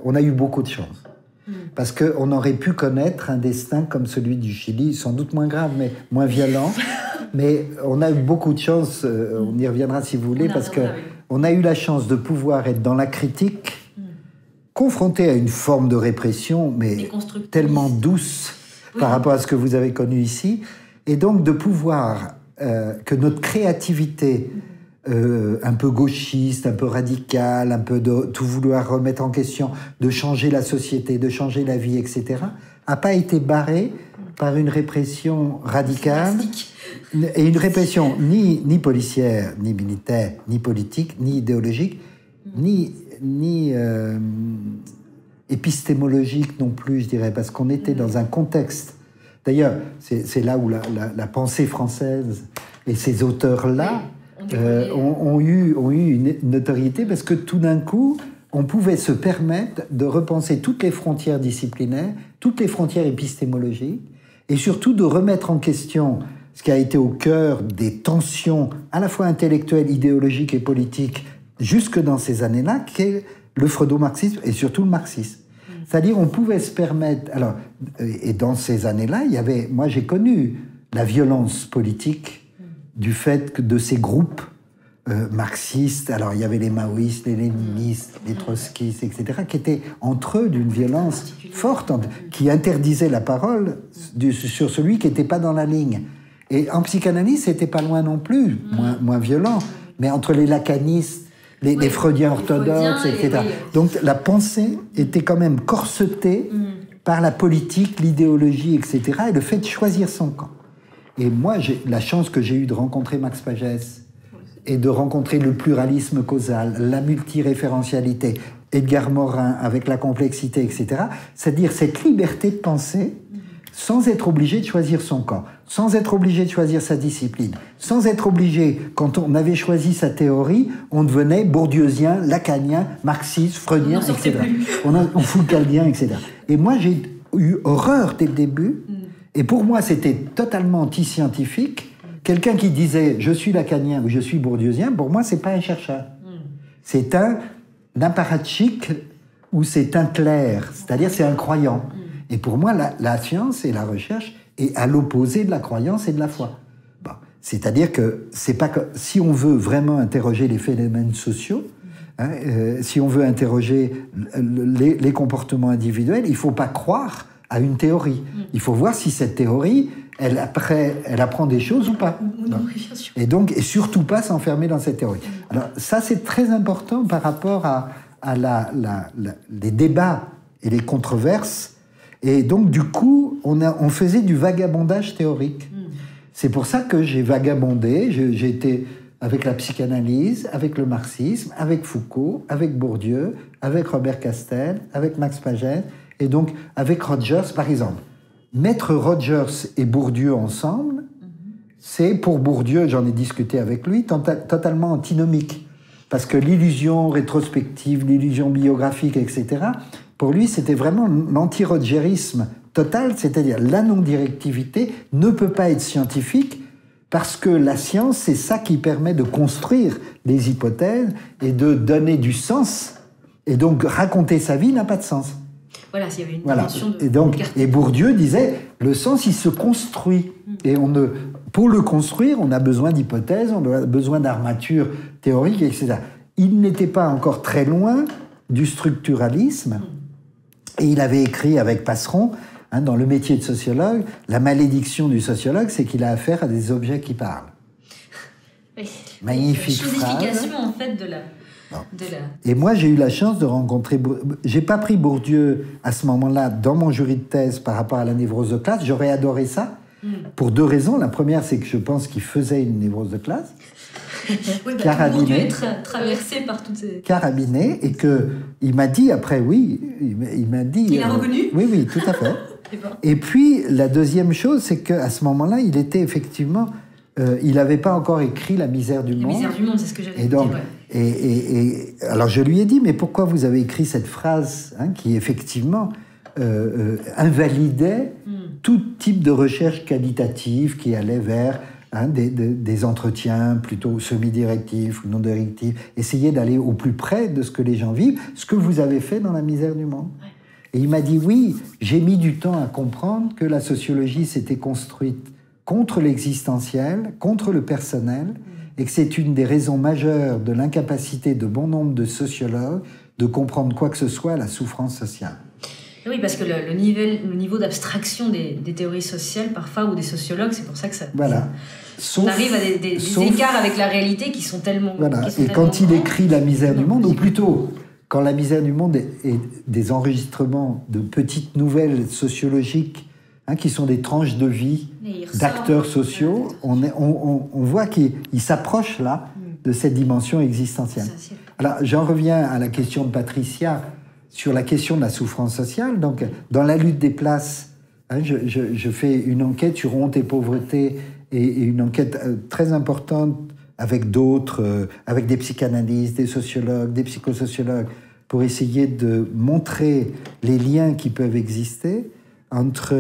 on a eu beaucoup de chance. Parce qu'on aurait pu connaître un destin comme celui du Chili, sans doute moins grave, mais moins violent. Mais on a eu beaucoup de chance, on y reviendra si vous voulez, parce qu'on a eu la chance de pouvoir être dans la critique, confronté à une forme de répression, mais tellement douce par rapport à ce que vous avez connu ici, et donc de pouvoir que notre créativité, un peu gauchiste, un peu radicale, un peu de tout vouloir remettre en question, de changer la société, de changer la vie, etc., n'a pas été barrée par une répression radicale, et une répression ni policière, ni militaire, ni politique, ni idéologique, ni épistémologique non plus, je dirais, parce qu'on était dans un contexte. D'ailleurs, c'est là où la pensée française et ces auteurs-là ont eu une notoriété, parce que tout d'un coup, on pouvait se permettre de repenser toutes les frontières disciplinaires, toutes les frontières épistémologiques, et surtout de remettre en question ce qui a été au cœur des tensions à la fois intellectuelles, idéologiques et politiques jusque dans ces années-là, qui est le freudo-marxisme et surtout le marxisme. C'est-à-dire on pouvait se permettre... Alors, et dans ces années-là, il y avait... Moi, j'ai connu la violence politique du fait que de ces groupes marxistes. Alors, il y avait les maoïstes, les léninistes, les trotskistes, etc., qui étaient entre eux d'une violence forte, qui interdisait la parole sur celui qui n'était pas dans la ligne. Et en psychanalyse, c'était pas loin non plus, moins violent, mais entre les lacanistes, les freudiens orthodoxes, etc. Donc la pensée était quand même corsetée par la politique, l'idéologie, etc., et le fait de choisir son camp. Et moi, j'ai la chance que j'ai eue de rencontrer Max Pagès et de rencontrer le pluralisme causal, la sans être obligé de choisir son camp, sans être obligé de choisir sa discipline, sans être obligé, quand on avait choisi sa théorie, on devenait bourdieusien, lacanien, marxiste, freudien, etc. On foucaldien, etc. Et moi, j'ai eu horreur dès le début, et pour moi, c'était totalement anti-scientifique. Quelqu'un qui disait « je suis lacanien » ou « je suis bourdieusien », pour moi, c'est pas un chercheur. C'est un apparatchik ou c'est un clerc, c'est-à-dire c'est un croyant. Et pour moi, la science et la recherche est à l'opposé de la croyance et de la foi. Bon. C'est-à-dire que c'est pas que si on veut vraiment interroger les phénomènes sociaux, si on veut interroger les comportements individuels, il ne faut pas croire à une théorie. Il faut voir si cette théorie, elle apprend des choses ou pas.
Non.
Et surtout pas s'enfermer dans cette théorie. Alors ça, c'est très important par rapport à les débats et les controverses. Et donc, du coup, on faisait du vagabondage théorique. C'est pour ça que j'ai vagabondé. J'ai été avec la psychanalyse, avec le marxisme, avec Foucault, avec Bourdieu, avec Robert Castel, avec Max Pagès, et donc avec Rogers, par exemple. Mettre Rogers et Bourdieu ensemble, c'est pour Bourdieu, j'en ai discuté avec lui, totalement antinomique. Parce que l'illusion rétrospective, l'illusion biographique, etc., pour lui, c'était vraiment l'anti-rogérisme total, c'est-à-dire la non-directivité ne peut pas être scientifique parce que la science, c'est ça qui permet de construire des hypothèses et de donner du sens. Et donc, raconter sa vie n'a pas de sens.
Voilà, s'il y avait une dimension de...
Et Bourdieu disait, le sens, il se construit. Et pour le construire, on a besoin d'hypothèses, on a besoin d'armatures théoriques, etc. Il n'était pas encore très loin du structuralisme. Et il avait écrit avec Passeron, dans Le métier de sociologue, la malédiction du sociologue, c'est qu'il a affaire à des objets qui parlent.
Oui.
Magnifique phrase.
Chosification, en fait, de la...
Et moi, j'ai eu la chance de rencontrer... J'ai pas pris Bourdieu à ce moment-là dans mon jury de thèse par rapport à la névrose de classe. J'aurais adoré ça pour deux raisons. La première, c'est que je pense qu'il faisait une névrose de classe.
Oui, carabiné. Bourdieu est traversé par toutes ces...
Carabiné, et qu'il m'a dit après, oui, il m'a dit...
Il a reconnu ?
Oui, tout à fait. Et puis, la deuxième chose, c'est qu'à ce moment-là, il était effectivement... il n'avait pas encore écrit La misère du monde.
La misère du monde, c'est ce que j'avais dit.
Et alors je lui ai dit, mais pourquoi vous avez écrit cette phrase qui effectivement invalidait tout type de recherche qualitative qui allait vers des entretiens plutôt semi-directifs ou non directifs, essayer d'aller au plus près de ce que les gens vivent, ce que vous avez fait dans La misère du monde. Ouais. Et il m'a dit, oui, j'ai mis du temps à comprendre que la sociologie s'était construite contre l'existentiel, contre le personnel, et que c'est une des raisons majeures de l'incapacité de bon nombre de sociologues de comprendre quoi que ce soit à la souffrance sociale.
Oui, parce que le niveau d'abstraction des théories sociales, parfois, ou des sociologues, c'est pour ça que ça...
Voilà.
On arrive à des écarts avec la réalité qui sont tellement...
Voilà. Et quand il écrit La misère du monde, ou plutôt, quand La misère du monde est des enregistrements de petites nouvelles sociologiques, qui sont des tranches de vie d'acteurs sociaux, on voit qu'il s'approche là de cette dimension existentielle. Alors, j'en reviens à la question de Patricia sur la question de la souffrance sociale. Donc, dans La lutte des places, je fais une enquête sur honte et pauvreté, et une enquête très importante avec d'autres, avec des psychanalystes, des sociologues, des psychosociologues, pour essayer de montrer les liens qui peuvent exister entre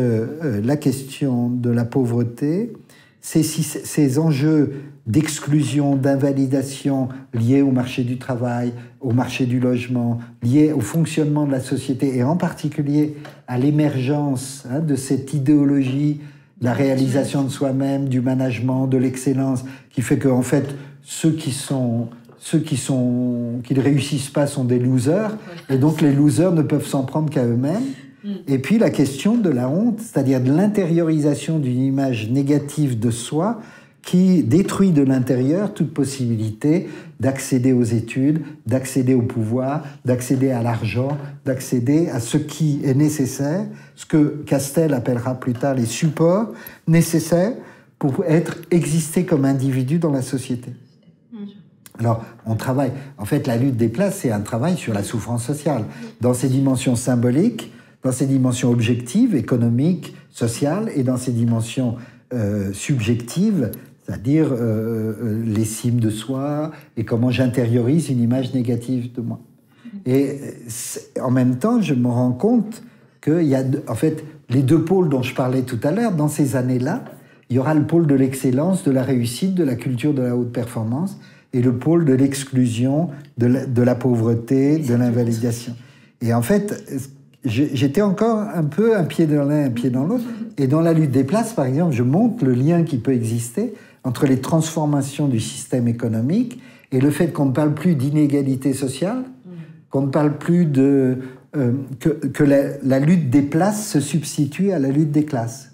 la question de la pauvreté, ces enjeux d'exclusion, d'invalidation liés au marché du travail, au marché du logement, liés au fonctionnement de la société, et en particulier à l'émergence d'émergence de cette idéologie de la réalisation de soi-même, du management, de l'excellence, qui fait qu'en fait, ceux qui ne réussissent pas sont des losers, et donc les losers ne peuvent s'en prendre qu'à eux-mêmes. Et puis la question de la honte, c'est-à-dire de l'intériorisation d'une image négative de soi qui détruit de l'intérieur toute possibilité d'accéder aux études, d'accéder au pouvoir, d'accéder à l'argent, d'accéder à ce qui est nécessaire, ce que Castel appellera plus tard les supports nécessaires pour exister comme individu dans la société. Alors, on travaille... En fait, la lutte des classes, c'est un travail sur la souffrance sociale, dans ses dimensions symboliques, dans ses dimensions objectives, économiques, sociales, et dans ses dimensions subjectives, c'est-à-dire l'estime de soi et comment j'intériorise une image négative de moi. Et en même temps, je me rends compte qu'il y a en fait les deux pôles dont je parlais tout à l'heure. Dans ces années-là, il y aura le pôle de l'excellence, de la réussite, de la culture de la haute performance, et le pôle de l'exclusion, de la pauvreté, de l'invalidation. Et en fait, j'étais encore un peu un pied dans l'un, un pied dans l'autre. Et dans la lutte des classes, par exemple, je montre le lien qui peut exister entre les transformations du système économique et le fait qu'on ne parle plus d'inégalité sociale, qu'on ne parle plus de... que la lutte des places se substitue à la lutte des classes.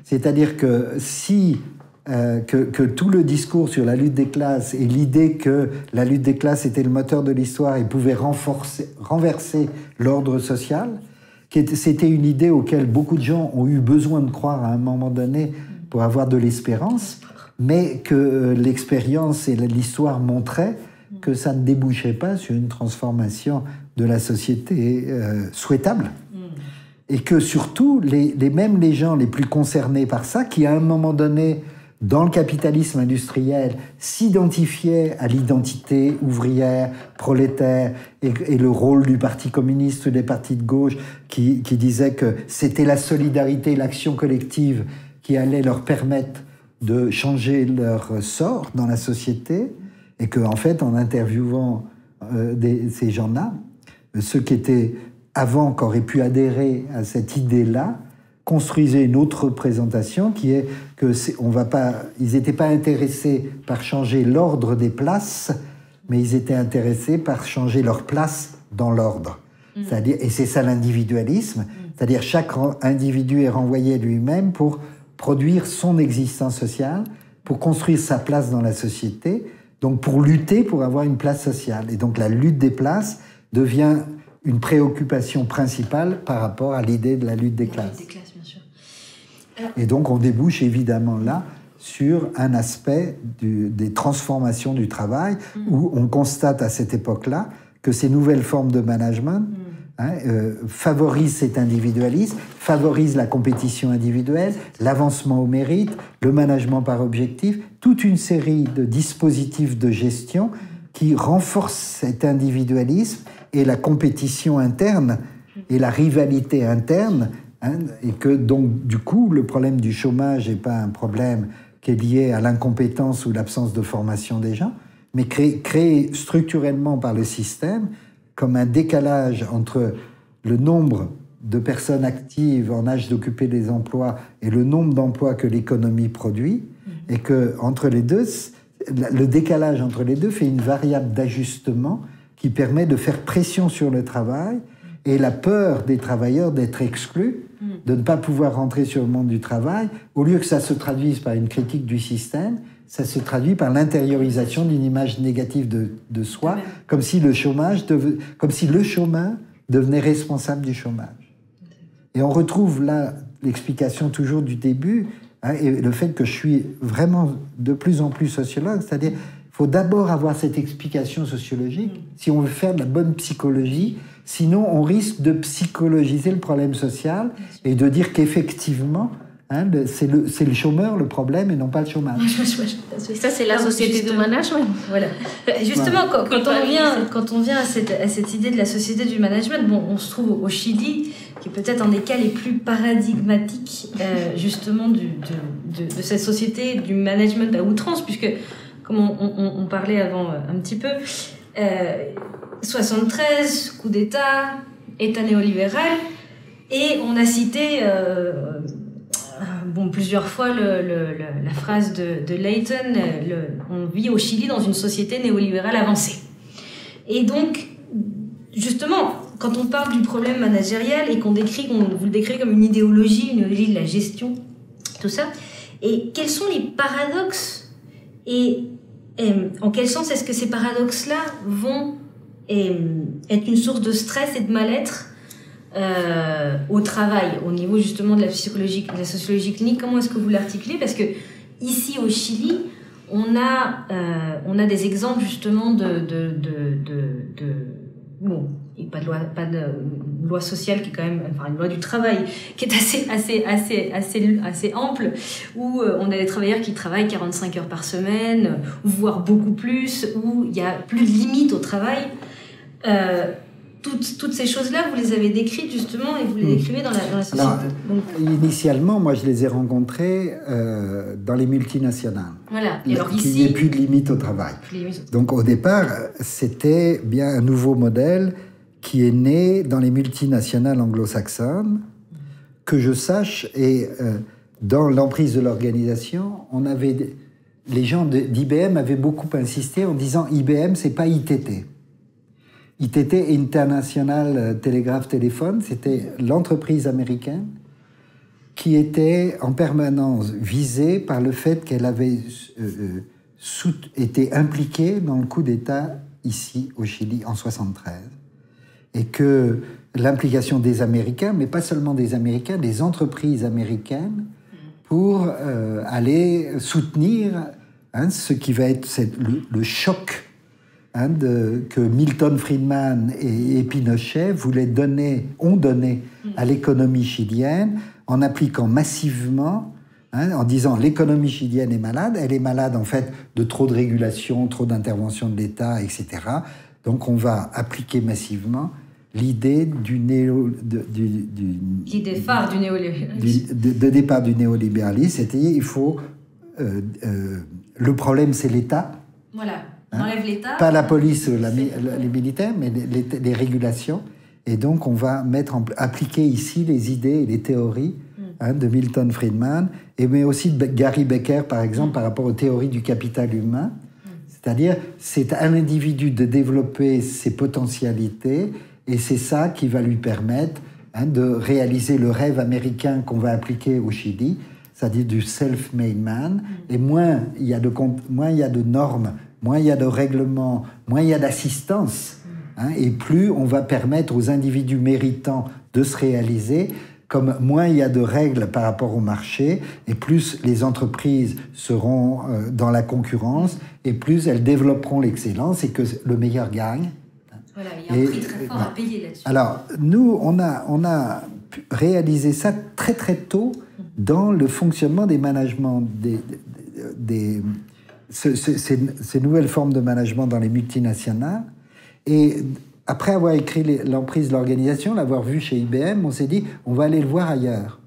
C'est-à-dire que si... que tout le discours sur la lutte des classes et l'idée que la lutte des classes était le moteur de l'histoire et pouvait renverser l'ordre social, c'était une idée auquel beaucoup de gens ont eu besoin de croire à un moment donné pour avoir de l'espérance, mais que l'expérience et l'histoire montraient que ça ne débouchait pas sur une transformation de la société souhaitable. Et que surtout, même les gens les plus concernés par ça, qui à un moment donné, dans le capitalisme industriel, s'identifiaient à l'identité ouvrière, prolétaire, et le rôle du Parti communiste ou des partis de gauche qui disaient que c'était la solidarité, l'action collective qui allait leur permettre de changer leur sort dans la société, et que, en fait, en interviewant ces gens-là, ceux qui étaient avant, qui auraient pu adhérer à cette idée-là, construisaient une autre représentation qui est que ils n'étaient pas intéressés par changer l'ordre des places, mais ils étaient intéressés par changer leur place dans l'ordre. C'est-à-dire, et c'est ça l'individualisme, c'est-à-dire chaque individu est renvoyé lui-même pour produire son existence sociale, pour construire sa place dans la société, donc pour lutter pour avoir une place sociale. Et donc la lutte des places devient une préoccupation principale par rapport à l'idée de la lutte des classes. Bien sûr. Et donc on débouche évidemment là sur un aspect des transformations du travail où on constate à cette époque-là que ces nouvelles formes de management favorisent cet individualisme, favorisent la compétition individuelle, l'avancement au mérite, le management par objectif, toute une série de dispositifs de gestion qui renforcent cet individualisme et la compétition interne et la rivalité interne, et que donc du coup le problème du chômage n'est pas un problème qui est lié à l'incompétence ou l'absence de formation des gens, mais créé structurellement par le système comme un décalage entre le nombre de personnes actives en âge d'occuper des emplois et le nombre d'emplois que l'économie produit, et que entre les deux, le décalage entre les deux fait une variable d'ajustement qui permet de faire pression sur le travail, et la peur des travailleurs d'être exclus, de ne pas pouvoir rentrer sur le monde du travail, au lieu que ça se traduise par une critique du système, ça se traduit par l'intériorisation d'une image négative de soi, comme si le chômeur devenait responsable du chômage. Et on retrouve là l'explication toujours du début, et le fait que je suis vraiment de plus en plus sociologue, c'est-à-dire il faut d'abord avoir cette explication sociologique si on veut faire de la bonne psychologie, sinon on risque de psychologiser le problème social et de dire qu'effectivement c'est le chômeur le problème et non pas le chômage.
Ça, c'est la société du management.
Voilà. Justement, quand on vient à cette idée de la société du management, bon, on se trouve au Chili, qui est peut-être un des cas les plus paradigmatiques justement de cette société du management à outrance, puisque, comme on parlait avant un petit peu, 73, coup d'État, État néolibéral, et on a cité... plusieurs fois la phrase de Layton, on vit au Chili dans une société néolibérale avancée. Et donc, justement, quand on parle du problème managérial et vous le décrivez comme une idéologie de la gestion, tout ça, et quels sont les paradoxes et en quel sens est-ce que ces paradoxes-là vont être une source de stress et de mal-être au travail, au niveau justement de la psychologie, de la sociologie clinique? Comment est-ce que vous l'articulez? Parce que ici au Chili, on a des exemples justement bon, et pas de loi sociale qui est quand même, enfin une loi du travail qui est assez ample, où on a des travailleurs qui travaillent 45 heures par semaine, voire beaucoup plus, où il y a plus de limites au travail. Toutes ces choses-là, vous les avez décrites justement et vous les décrivez dans la société.
Alors, initialement, moi, je les ai rencontrées dans les multinationales.
Voilà. Et alors
qu'il n'y ait plus de limite au travail. Donc, au départ, c'était bien un nouveau modèle qui est né dans les multinationales anglo-saxonnes, que je sache, et dans l'emprise de l'organisation, les gens d'IBM avaient beaucoup insisté en disant IBM, c'est pas ITT. ITT, International Telegraph Telephone, c'était l'entreprise américaine qui était en permanence visée par le fait qu'elle avait été impliquée dans le coup d'État ici au Chili en 1973. Et que l'implication des Américains, mais pas seulement des Américains, des entreprises américaines, pour aller soutenir ce qui va être le choc que Milton Friedman et Pinochet ont donné à l'économie chilienne en appliquant massivement, en disant l'économie chilienne est malade, elle est malade en fait de trop de régulation, trop d'intervention de l'État, etc. Donc on va appliquer massivement l'idée
l'idée phare du néolibéralisme.
De départ du néolibéralisme, c'est-à-dire il faut le problème c'est l'État.
Voilà. On enlève l'État.
Pas la police, les militaires, mais les régulations. Et donc, on va appliquer ici les idées et les théories de Milton Friedman, mais aussi de Gary Becker, par exemple, par rapport aux théories du capital humain. C'est-à-dire, c'est à l'individu de développer ses potentialités, et c'est ça qui va lui permettre de réaliser le rêve américain qu'on va appliquer au Chili, c'est-à-dire du self-made man. Et moins il y a de normes, moins il y a de règlements, moins il y a d'assistance, et plus on va permettre aux individus méritants de se réaliser, comme moins il y a de règles par rapport au marché, et plus les entreprises seront dans la concurrence, et plus elles développeront l'excellence, et que le meilleur gagne.
Voilà, il y a un prix très fort à payer là-dessus.
Alors, nous, on a réalisé ça très très tôt dans le fonctionnement des managements ces nouvelles formes de management dans les multinationales. Et après avoir écrit l'emprise de l'organisation, l'avoir vu chez IBM, on s'est dit, on va aller le voir ailleurs.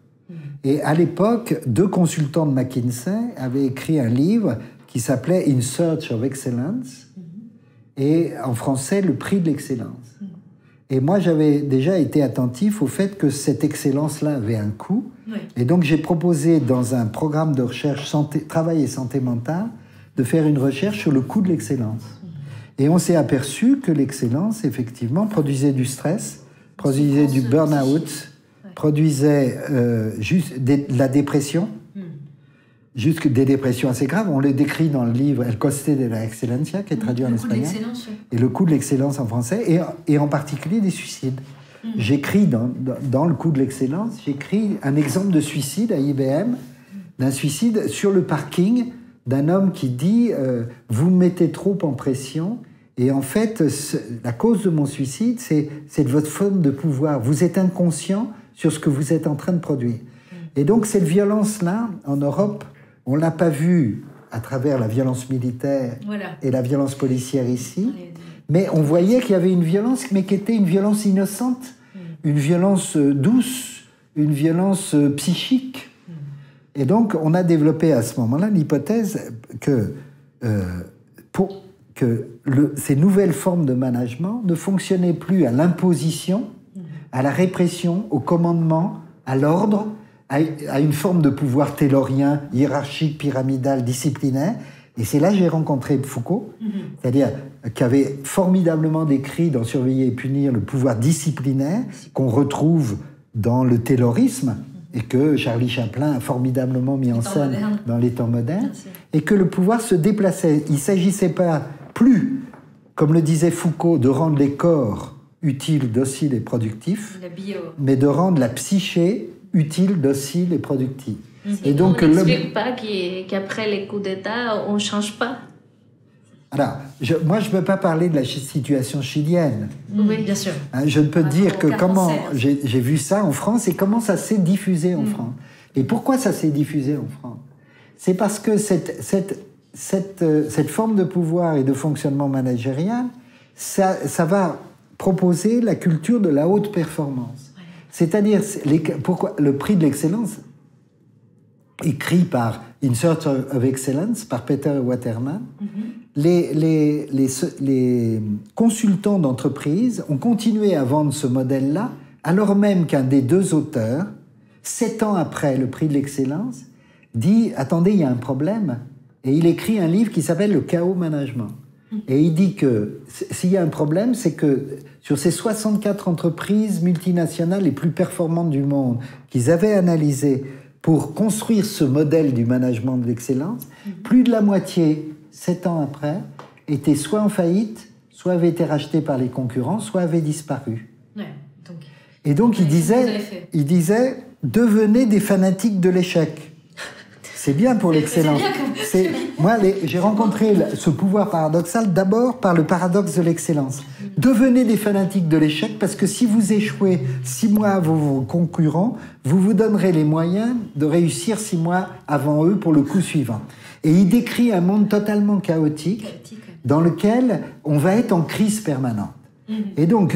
Et à l'époque, 2 consultants de McKinsey avaient écrit un livre qui s'appelait In Search of Excellence, et en français, Le prix de l'excellence. Et moi, j'avais déjà été attentif au fait que cette excellence-là avait un coût. Oui. Et donc, j'ai proposé dans un programme de recherche travail et santé mentale de faire une recherche sur le coût de l'excellence. Et on s'est aperçu que l'excellence, effectivement, produisait du stress, produisait du burn-out, produisait de la dépression, jusque des dépressions assez graves. On les décrit dans le livre El coste de la excelencia, qui est traduit en espagnol, et le coût de l'excellence en français, et en particulier des suicides. J'écris dans le coût de l'excellence, j'écris un exemple de suicide à IBM, d'un suicide sur le parking d'un homme qui dit vous me mettez trop en pression, et en fait la cause de mon suicide c'est de votre forme de pouvoir, vous êtes inconscient sur ce que vous êtes en train de produire. Et donc cette violence-là, en Europe, on ne l'a pas vue à travers la violence militaire et la violence policière ici, mais on voyait qu'il y avait une violence, mais qui était une violence innocente, une violence douce, une violence psychique. Et donc, on a développé à ce moment-là l'hypothèse que, ces nouvelles formes de management ne fonctionnaient plus à l'imposition, à la répression, au commandement, à l'ordre, à une forme de pouvoir taylorien, hiérarchique, pyramidal, disciplinaire. Et c'est là que j'ai rencontré Foucault, c'est-à-dire qui avait formidablement décrit dans Surveiller et punir le pouvoir disciplinaire qu'on retrouve dans le taylorisme, et que Charlie Chaplin a formidablement mis en scène dans les temps modernes, et que le pouvoir se déplaçait. Il ne s'agissait pas plus, comme le disait Foucault, de rendre les corps utiles, dociles et productifs, mais de rendre la psyché utile, docile et productive.
Et donc, on n'explique pas qu'après les coups d'État, on ne change pas.
Alors, moi, je ne peux pas parler de la situation chilienne.
Oui, bien sûr.
Je ne peux dire que comment
français.
j'ai vu ça en France et comment ça s'est diffusé en France. Et pourquoi ça s'est diffusé en France? C'est parce que cette forme de pouvoir et de fonctionnement managérial, ça va proposer la culture de la haute performance. Ouais. C'est-à-dire, pourquoi le prix de l'excellence, écrit par In Search of Excellence, par Peter Waterman, les consultants d'entreprise ont continué à vendre ce modèle-là, alors même qu'un des deux auteurs, 7 ans après le prix de l'excellence, dit « Attendez, il y a un problème ». Et il écrit un livre qui s'appelle « Le chaos management ». Et il dit que s'il y a un problème, c'est que sur ces 64 entreprises multinationales les plus performantes du monde qu'ils avaient analysées pour construire ce modèle du management de l'excellence, plus de la moitié, 7 ans après, étaient soit en faillite, soit avaient été rachetés par les concurrents, soit avaient disparu. Ouais, et donc il disait, devenez des fanatiques de l'échec. C'est bien pour l'excellence. Moi, j'ai rencontré ce pouvoir paradoxal d'abord par le paradoxe de l'excellence. Devenez des fanatiques de l'échec parce que si vous échouez 6 mois avant vos concurrents, vous vous donnerez les moyens de réussir 6 mois avant eux pour le coup suivant. Et il décrit un monde totalement chaotique dans lequel on va être en crise permanente. Et donc,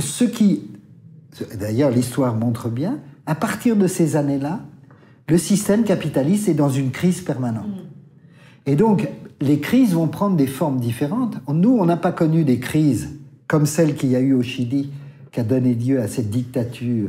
d'ailleurs l'histoire montre bien, à partir de ces années-là, le système capitaliste est dans une crise permanente. Et donc, les crises vont prendre des formes différentes. Nous, on n'a pas connu des crises comme celle qu'il y a eu au Chili, qui a donné lieu à cette dictature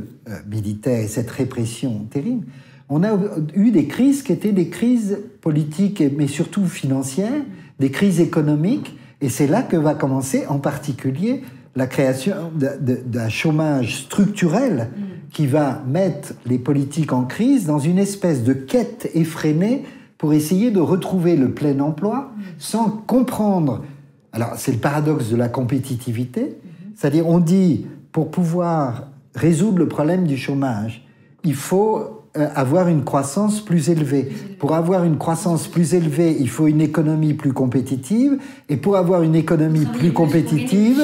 militaire et cette répression terrible. On a eu des crises qui étaient des crises politiques, mais surtout financières, des crises économiques. Et c'est là que va commencer, en particulier, la création d'un chômage structurel qui va mettre les politiques en crise dans une espèce de quête effrénée pour essayer de retrouver le plein emploi sans comprendre. Alors, c'est le paradoxe de la compétitivité. C'est-à-dire, on dit, pour pouvoir résoudre le problème du chômage, il faut avoir une croissance plus élevée. Pour avoir une croissance plus élevée, il faut une économie plus compétitive. Et pour avoir une économie plus compétitive,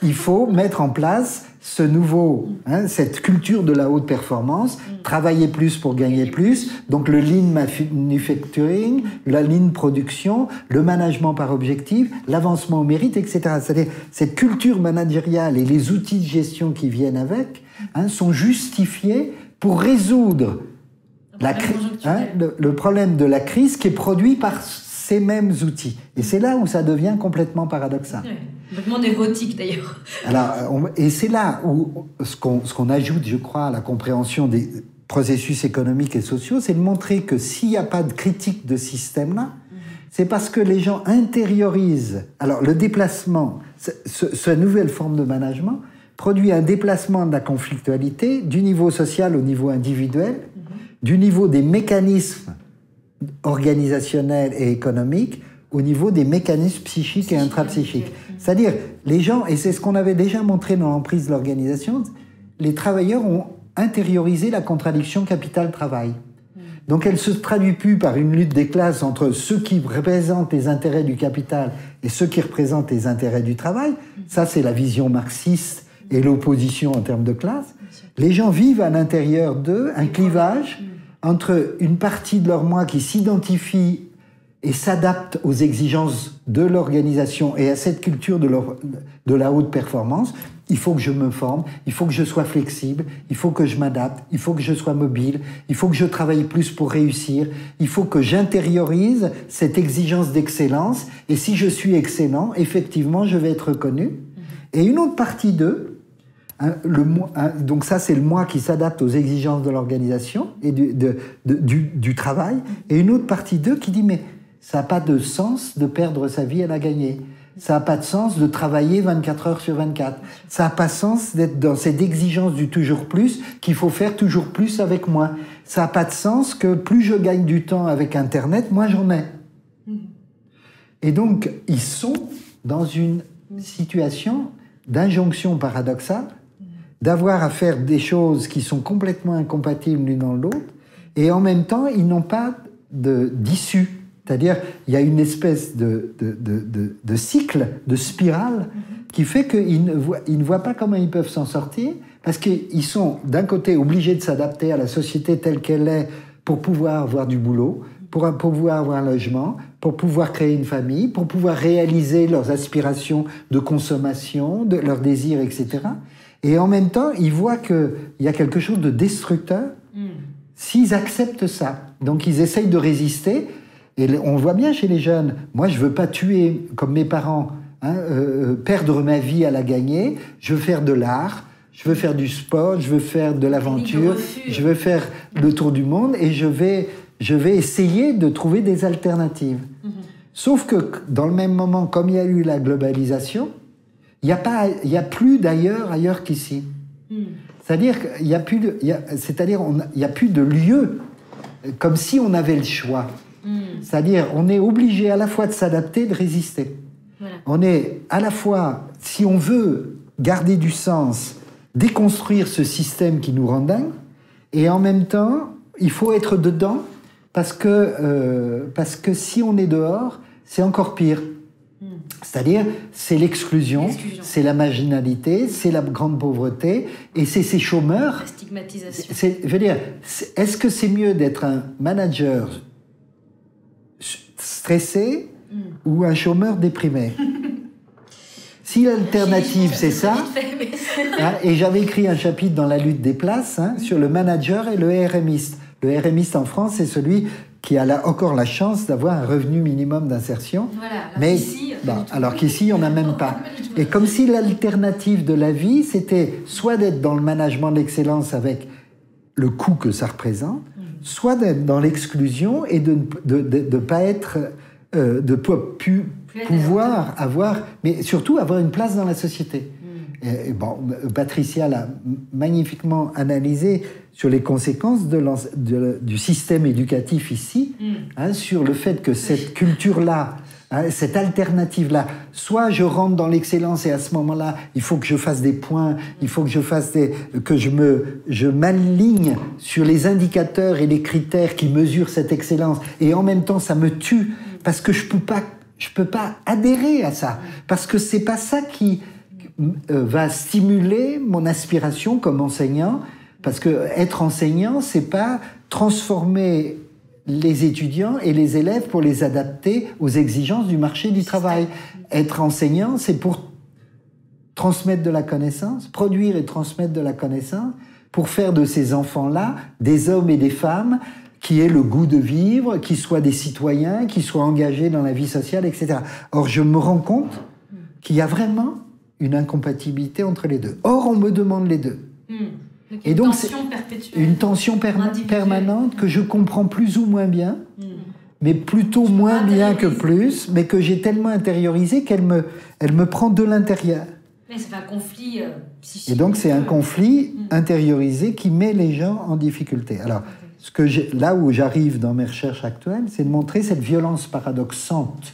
il faut mettre en place ce nouveau, cette culture de la haute performance, travailler plus pour gagner plus, donc le lean manufacturing, la lean production, le management par objectif, l'avancement au mérite, etc. C'est-à-dire cette culture managériale et les outils de gestion qui viennent avec sont justifiés pour résoudre le problème de la crise qui est produit par ces mêmes outils. Et c'est là où ça devient complètement paradoxal.
Oui, complètement érotique d'ailleurs.
Alors, et c'est là où ce qu'on ajoute, je crois, à la compréhension des processus économiques et sociaux, c'est de montrer que s'il n'y a pas de critique de ce système-là, c'est parce que les gens intériorisent. Alors, le déplacement, cette nouvelle forme de management, produit un déplacement de la conflictualité du niveau social au niveau individuel, du niveau des mécanismes organisationnels et économiques au niveau des mécanismes psychiques et intrapsychiques. C'est-à-dire, les gens, et c'est ce qu'on avait déjà montré dans l'emprise de l'organisation, les travailleurs ont intériorisé la contradiction capital-travail. Donc elle ne se traduit plus par une lutte des classes entre ceux qui représentent les intérêts du capital et ceux qui représentent les intérêts du travail. Ça, c'est la vision marxiste et l'opposition en termes de classe. Les gens vivent à l'intérieur d'eux un clivage entre une partie de leur moi qui s'identifie et s'adapte aux exigences de l'organisation et à cette culture de la haute performance. Il faut que je me forme, il faut que je sois flexible, il faut que je m'adapte, il faut que je sois mobile, il faut que je travaille plus pour réussir, il faut que j'intériorise cette exigence d'excellence, et si je suis excellent, effectivement, je vais être reconnu. Et une autre partie d'eux, donc ça c'est le moi qui s'adapte aux exigences de l'organisation et du travail, et une autre partie d'eux qui dit mais ça n'a pas de sens de perdre sa vie à la gagner, ça n'a pas de sens de travailler 24 heures sur 24, ça n'a pas de sens d'être dans cette exigence du toujours plus, qu'il faut faire toujours plus avec moins, ça n'a pas de sens que plus je gagne du temps avec Internet, moins j'en ai. Et donc ils sont dans une situation d'injonction paradoxale, d'avoir à faire des choses qui sont complètement incompatibles l'une dans l'autre, et en même temps, ils n'ont pas d'issue C'est-à-dire, il y a une espèce de cycle, de spirale, qui fait qu'ils ne voient pas comment ils peuvent s'en sortir, parce qu'ils sont, d'un côté, obligés de s'adapter à la société telle qu'elle est pour pouvoir avoir du boulot, pour pouvoir avoir un logement, pour pouvoir créer une famille, pour pouvoir réaliser leurs aspirations de consommation, leurs désirs, etc. Et en même temps, ils voient qu'il y a quelque chose de destructeur s'ils acceptent ça. Donc, ils essayent de résister. Et on voit bien chez les jeunes, moi, je veux pas tuer, comme mes parents, perdre ma vie à la gagner. Je veux faire de l'art, je veux faire du sport, je veux faire de l'aventure, je veux faire le tour du monde et je vais essayer de trouver des alternatives. Sauf que dans le même moment, comme il y a eu la globalisation, il n'y a plus ailleurs qu'ici. C'est-à-dire qu'il n'y a plus de lieu, comme si on avait le choix. C'est-à-dire, on est obligé à la fois de s'adapter, de résister. Voilà. On est à la fois, si on veut garder du sens, déconstruire ce système qui nous rend dingue, et en même temps, il faut être dedans, parce que si on est dehors, c'est encore pire. C'est-à-dire, c'est l'exclusion, c'est la marginalité, c'est la grande pauvreté, et c'est ces chômeurs.
La stigmatisation.
Je veux dire, est-ce que c'est mieux d'être un manager stressé ou un chômeur déprimé? Si l'alternative, c'est ça... et j'avais écrit un chapitre dans La lutte des places sur le manager et le RMiste. Le RMiste en France, c'est celui qui a encore la chance d'avoir un revenu minimum d'insertion.
Voilà,
alors qu'ici, il n'y en a même pas. Et comme si l'alternative de la vie, c'était soit d'être dans le management de l'excellence avec le coût que ça représente, soit d'être dans l'exclusion et de pas être... de pouvoir avoir... Mais surtout, avoir une place dans la société. Et Patricia l'a magnifiquement analysé sur les conséquences du système éducatif ici, sur le fait que cette culture-là, cette alternative-là, soit je rentre dans l'excellence et à ce moment-là, il faut que je fasse des points, il faut que je m'aligne sur les indicateurs et les critères qui mesurent cette excellence, et en même temps, ça me tue parce que je peux pas adhérer à ça, parce que c'est pas ça qui va stimuler mon aspiration comme enseignant, parce que être enseignant, c'est pas transformer les étudiants et les élèves pour les adapter aux exigences du marché du travail. Être enseignant, c'est pour transmettre de la connaissance, produire et transmettre de la connaissance, pour faire de ces enfants-là des hommes et des femmes qui aient le goût de vivre, qui soient des citoyens, qui soient engagés dans la vie sociale, etc. Or, je me rends compte qu'il y a vraiment une incompatibilité entre les deux. Or, on me demande les deux.
Et donc, c'est
une tension permanente que je comprends plus ou moins bien, mais plutôt moins bien que plus, mais que j'ai tellement intériorisé qu'elle me prend de l'intérieur.
Mais c'est un conflit psychique.
Et donc, c'est un conflit intériorisé qui met les gens en difficulté. Alors, là où j'arrive dans mes recherches actuelles, c'est de montrer cette violence paradoxante,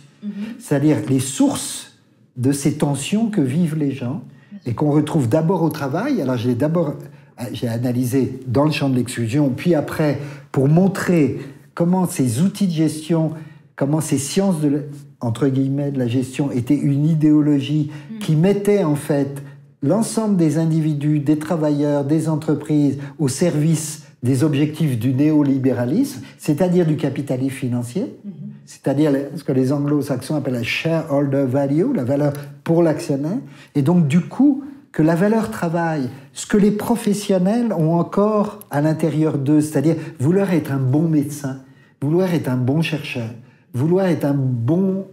c'est-à-dire les sources de ces tensions que vivent les gens et qu'on retrouve d'abord au travail. Alors, j'ai analysé dans le champ de l'exclusion, puis après, pour montrer comment ces outils de gestion, comment ces sciences entre guillemets, de la gestion étaient une idéologie qui mettait en fait l'ensemble des individus, des travailleurs, des entreprises au service des objectifs du néolibéralisme, c'est-à-dire du capitalisme financier, c'est-à-dire ce que les anglo-saxons appellent la shareholder value, la valeur pour l'actionnaire, et donc du coup que la valeur travail, ce que les professionnels ont encore à l'intérieur d'eux, c'est-à-dire vouloir être un bon médecin, vouloir être un bon chercheur, vouloir être un bon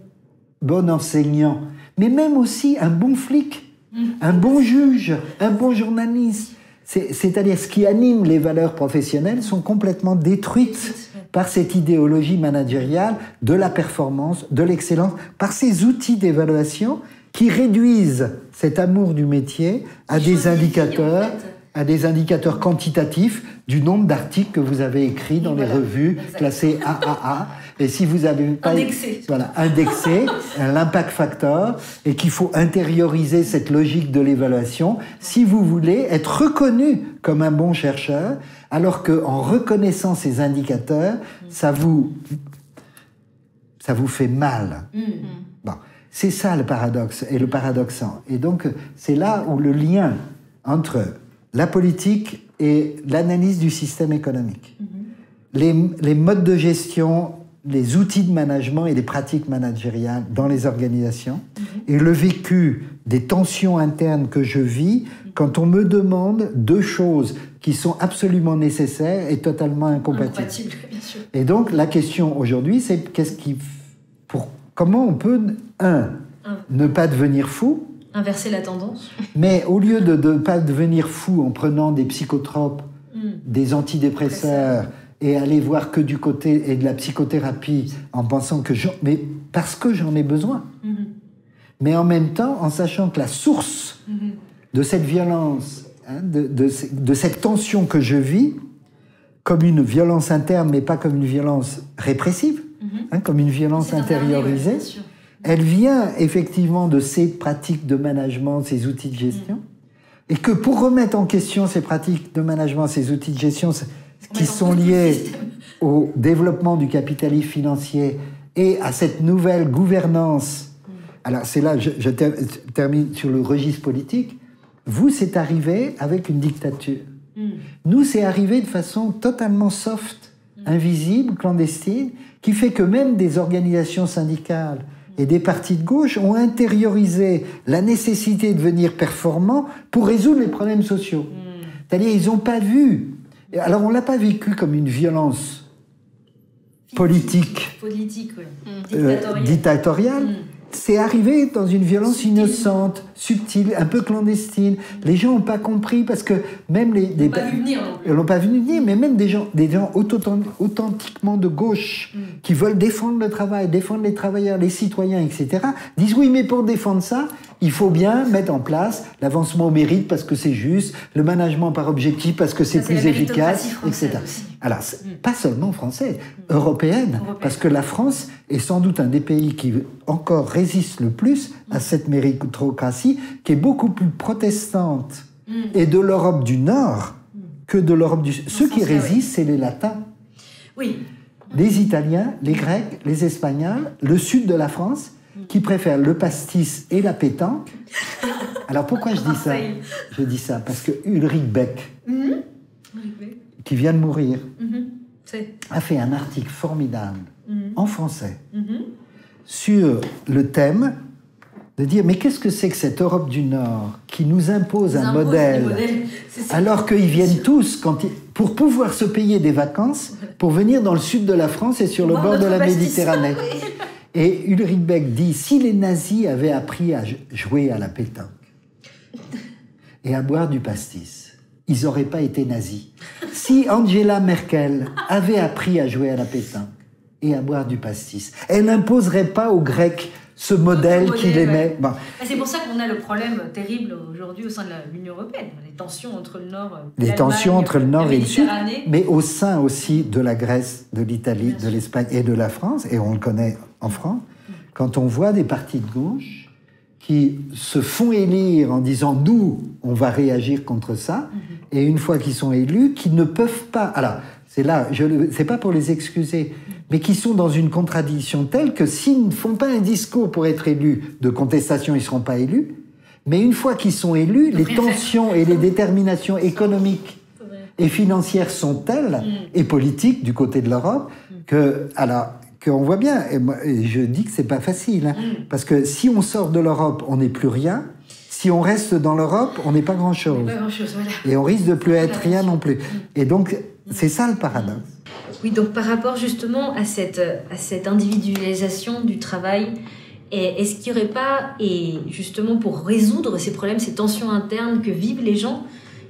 enseignant, mais même aussi un bon flic, un bon juge, un bon journaliste. C'est-à-dire ce qui anime les valeurs professionnelles sont complètement détruites par cette idéologie managériale de la performance, de l'excellence, par ces outils d'évaluation qui réduisent cet amour du métier à des indicateurs, quantitatifs du nombre d'articles que vous avez écrits dans les revues classées AAA. Et si vous avez pas indexé l'impact factor, et qu'il faut intérioriser cette logique de l'évaluation si vous voulez être reconnu comme un bon chercheur, alors que en reconnaissant ces indicateurs, ça vous ça vous fait mal. Bon, c'est ça le paradoxe et le paradoxant. Et donc, c'est là où le lien entre la politique et l'analyse du système économique, les modes de gestion, les outils de management et les pratiques managériales dans les organisations, et le vécu des tensions internes que je vis quand on me demande deux choses qui sont absolument nécessaires et totalement incompatibles.
Bien sûr.
Et donc, la question aujourd'hui, c'est comment on peut, ne pas devenir fou,
inverser la tendance.
mais au lieu de ne pas devenir fou en prenant des psychotropes, des antidépresseurs, et aller voir que du côté et de la psychothérapie en pensant que mais parce que j'en ai besoin. Mais en même temps, en sachant que la source de cette violence, de cette tension que je vis, comme une violence interne, mais pas comme une violence répressive, comme une violence intériorisée, elle vient effectivement de ces pratiques de management, ces outils de gestion, et que pour remettre en question ces pratiques de management, ces outils de gestion qui sont liés au développement du capitalisme financier et à cette nouvelle gouvernance. Alors c'est là, je termine sur le registre politique. Vous, c'est arrivé avec une dictature. Nous, c'est arrivé de façon totalement soft, invisible, clandestine, qui fait que même des organisations syndicales et des partis de gauche ont intériorisé la nécessité de devenir performants pour résoudre les problèmes sociaux. C'est-à-dire, ils n'ont pas vu. Alors, on ne l'a pas vécu comme une violence politique, dictatoriale. C'est arrivé dans une violence innocente, subtile, un peu clandestine. Les gens n'ont pas compris parce que même ils l'ont pas vu venir, mais même des gens authentiquement de gauche qui veulent défendre le travail, défendre les travailleurs, les citoyens, etc. disent oui, mais pour défendre ça, il faut bien mettre en place l'avancement au mérite parce que c'est juste, le management par objectif parce que c'est plus efficace, etc. Alors, pas seulement français, européenne, parce que la France est sans doute un des pays qui encore résiste le plus à cette méritocratie, qui est beaucoup plus protestante et de l'Europe du Nord que de l'Europe du Sud. Ceux qui résistent, c'est les Latins.
Oui.
Les Italiens, les Grecs, les Espagnols, le sud de la France, qui préfèrent le pastis et la pétanque. Alors pourquoi je dis ça ? Je dis ça parce que Ulrich Beck, qui vient de mourir, a fait un article formidable en français sur le thème de dire mais qu'est-ce que c'est que cette Europe du Nord qui nous impose un modèle alors qu'ils viennent tous pour pouvoir se payer des vacances pour venir dans le sud de la France et sur le bord de la Méditerranée. Et Ulrich Beck dit si les nazis avaient appris à jouer à la pétanque et à boire du pastis, ils n'auraient pas été nazis. Si Angela Merkel avait appris à jouer à la pétanque et à boire du pastis, elle n'imposerait pas aux Grecs ce modèle qu'il aimait. Bon.
C'est pour ça qu'on a le problème terrible aujourd'hui au sein de l'Union européenne, les tensions entre le Nord,
et le Sud, mais au sein aussi de la Grèce, de l'Italie, de l'Espagne et de la France, et on le connaît en France, quand on voit des partis de gauche qui se font élire en disant « nous, on va réagir contre ça », et une fois qu'ils sont élus, qui ne peuvent pas... Alors, c'est pas pour les excuser, mais qui sont dans une contradiction telle que s'ils ne font pas un discours pour être élus de contestation, ils ne seront pas élus. Mais une fois qu'ils sont élus, les tensions et les déterminations économiques et financières sont telles, et politiques du côté de l'Europe, qu'on voit bien. Et je dis que c'est pas facile, parce que si on sort de l'Europe, on n'est plus rien. Si on reste dans l'Europe, on n'est pas grand-chose.
Voilà.
Et on risque de plus être rien non plus. Et donc, c'est ça le paradoxe.
Oui, donc par rapport justement à cette individualisation du travail, est-ce qu'il n'y aurait pas, et justement pour résoudre ces problèmes, ces tensions internes que vivent les gens,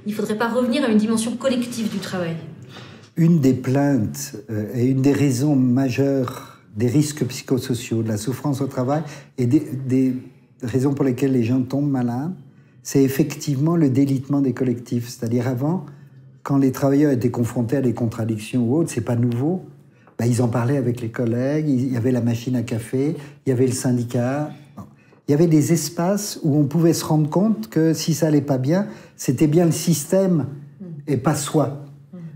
il ne faudrait pas revenir à une dimension collective du travail ?
Une des plaintes et une des raisons majeures des risques psychosociaux, de la souffrance au travail, et des raisons pour lesquelles les gens tombent malades, c'est effectivement le délitement des collectifs. C'est-à-dire avant, quand les travailleurs étaient confrontés à des contradictions ou autres, c'est pas nouveau, ils en parlaient avec les collègues, il y avait la machine à café, il y avait le syndicat. Il y avait des espaces où on pouvait se rendre compte que si ça allait pas bien, c'était bien le système et pas soi.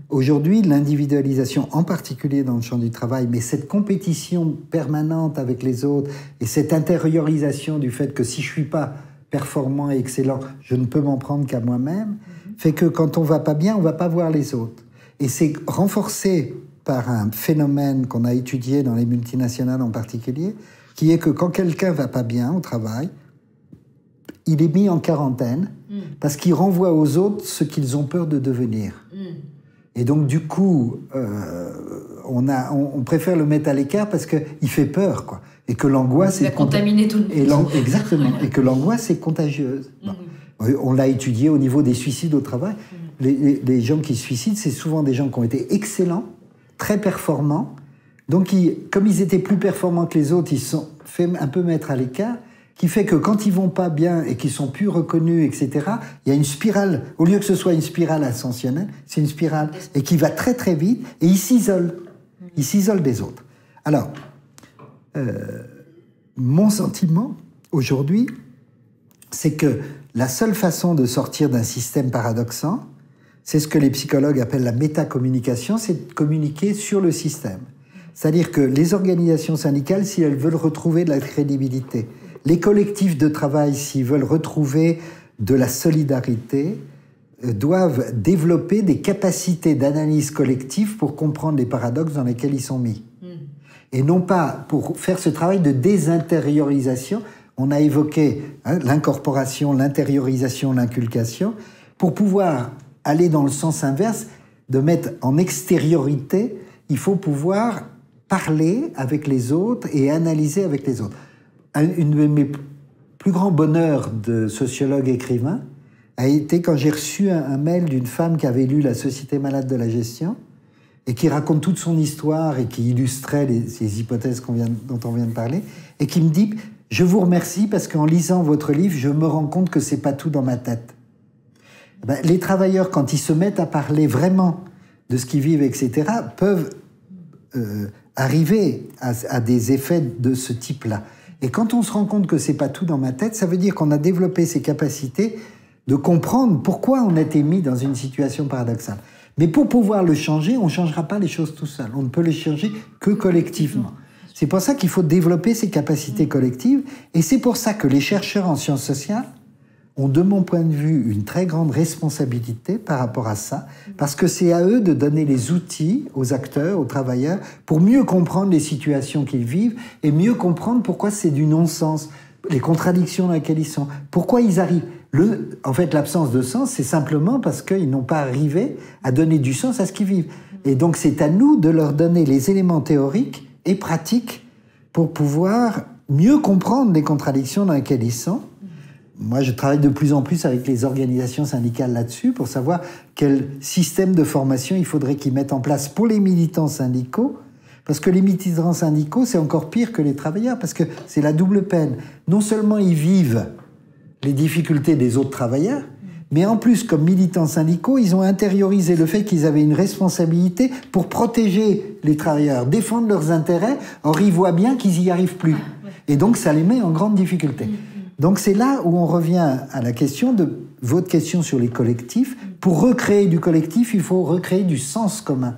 Aujourd'hui, l'individualisation, en particulier dans le champ du travail, mais cette compétition permanente avec les autres et cette intériorisation du fait que si je suis pas performant et excellent, je ne peux m'en prendre qu'à moi-même, fait que quand on va pas bien, on va pas voir les autres. Et c'est renforcé par un phénomène qu'on a étudié dans les multinationales en particulier, qui est que quand quelqu'un va pas bien au travail, il est mis en quarantaine parce qu'il renvoie aux autres ce qu'ils ont peur de devenir. Et donc, du coup, on préfère le mettre à l'écart parce qu'il fait peur, quoi. Et que l'angoisse...
Il va contaminer tout le monde.
Exactement. Et que l'angoisse est contagieuse. Bon. On l'a étudié au niveau des suicides au travail. Les gens qui se suicident, c'est souvent des gens qui ont été excellents, très performants. Donc, comme ils étaient plus performants que les autres, ils se sont fait un peu mettre à l'écart, qui fait que quand ils vont pas bien et qu'ils sont plus reconnus, etc., il y a une spirale. Au lieu que ce soit une spirale ascensionnelle, c'est une spirale et qui va très très vite et ils s'isolent. Ils s'isolent des autres. Alors, mon sentiment aujourd'hui, c'est que la seule façon de sortir d'un système paradoxant, c'est ce que les psychologues appellent la métacommunication, c'est de communiquer sur le système. C'est-à-dire que les organisations syndicales, si elles veulent retrouver de la crédibilité, les collectifs de travail, s'ils veulent retrouver de la solidarité, doivent développer des capacités d'analyse collective pour comprendre les paradoxes dans lesquels ils sont mis. Et non pas pour faire ce travail de désintériorisation. On a évoqué l'incorporation, l'intériorisation, l'inculcation, pour pouvoir aller dans le sens inverse, de mettre en extériorité, il faut pouvoir parler avec les autres et analyser avec les autres. Une de mes plus grands bonheurs de sociologue écrivain a été quand j'ai reçu un mail d'une femme qui avait lu La Société malade de la gestion et qui raconte toute son histoire et qui illustrait ces hypothèses dont on vient de parler et qui me dit « Je vous remercie parce qu'en lisant votre livre, je me rends compte que c'est pas tout dans ma tête. » Les travailleurs, quand ils se mettent à parler vraiment de ce qu'ils vivent, etc., peuvent arriver à des effets de ce type-là. Et quand on se rend compte que c'est pas tout dans ma tête, ça veut dire qu'on a développé ces capacités de comprendre pourquoi on a été mis dans une situation paradoxale. Mais pour pouvoir le changer, on ne changera pas les choses tout seul. On ne peut les changer que collectivement. C'est pour ça qu'il faut développer ces capacités collectives. Et c'est pour ça que les chercheurs en sciences sociales ont, de mon point de vue, une très grande responsabilité par rapport à ça, parce que c'est à eux de donner les outils aux acteurs, aux travailleurs, pour mieux comprendre les situations qu'ils vivent et mieux comprendre pourquoi c'est du non-sens, les contradictions dans lesquelles ils sont, pourquoi ils arrivent. En fait, l'absence de sens, c'est simplement parce qu'ils n'ont pas arrivé à donner du sens à ce qu'ils vivent. Et donc, c'est à nous de leur donner les éléments théoriques et pratiques pour pouvoir mieux comprendre les contradictions dans lesquelles ils sont. Moi, je travaille de plus en plus avec les organisations syndicales là-dessus pour savoir quel système de formation il faudrait qu'ils mettent en place pour les militants syndicaux. Parce que les militants syndicaux, c'est encore pire que les travailleurs, parce que c'est la double peine. Non seulement ils vivent les difficultés des autres travailleurs, mais en plus, comme militants syndicaux, ils ont intériorisé le fait qu'ils avaient une responsabilité pour protéger les travailleurs, défendre leurs intérêts. Or, ils voient bien qu'ils n'y arrivent plus. Et donc, ça les met en grande difficulté. Donc c'est là où on revient à la question de votre question sur les collectifs. Pour recréer du collectif, il faut recréer du sens commun,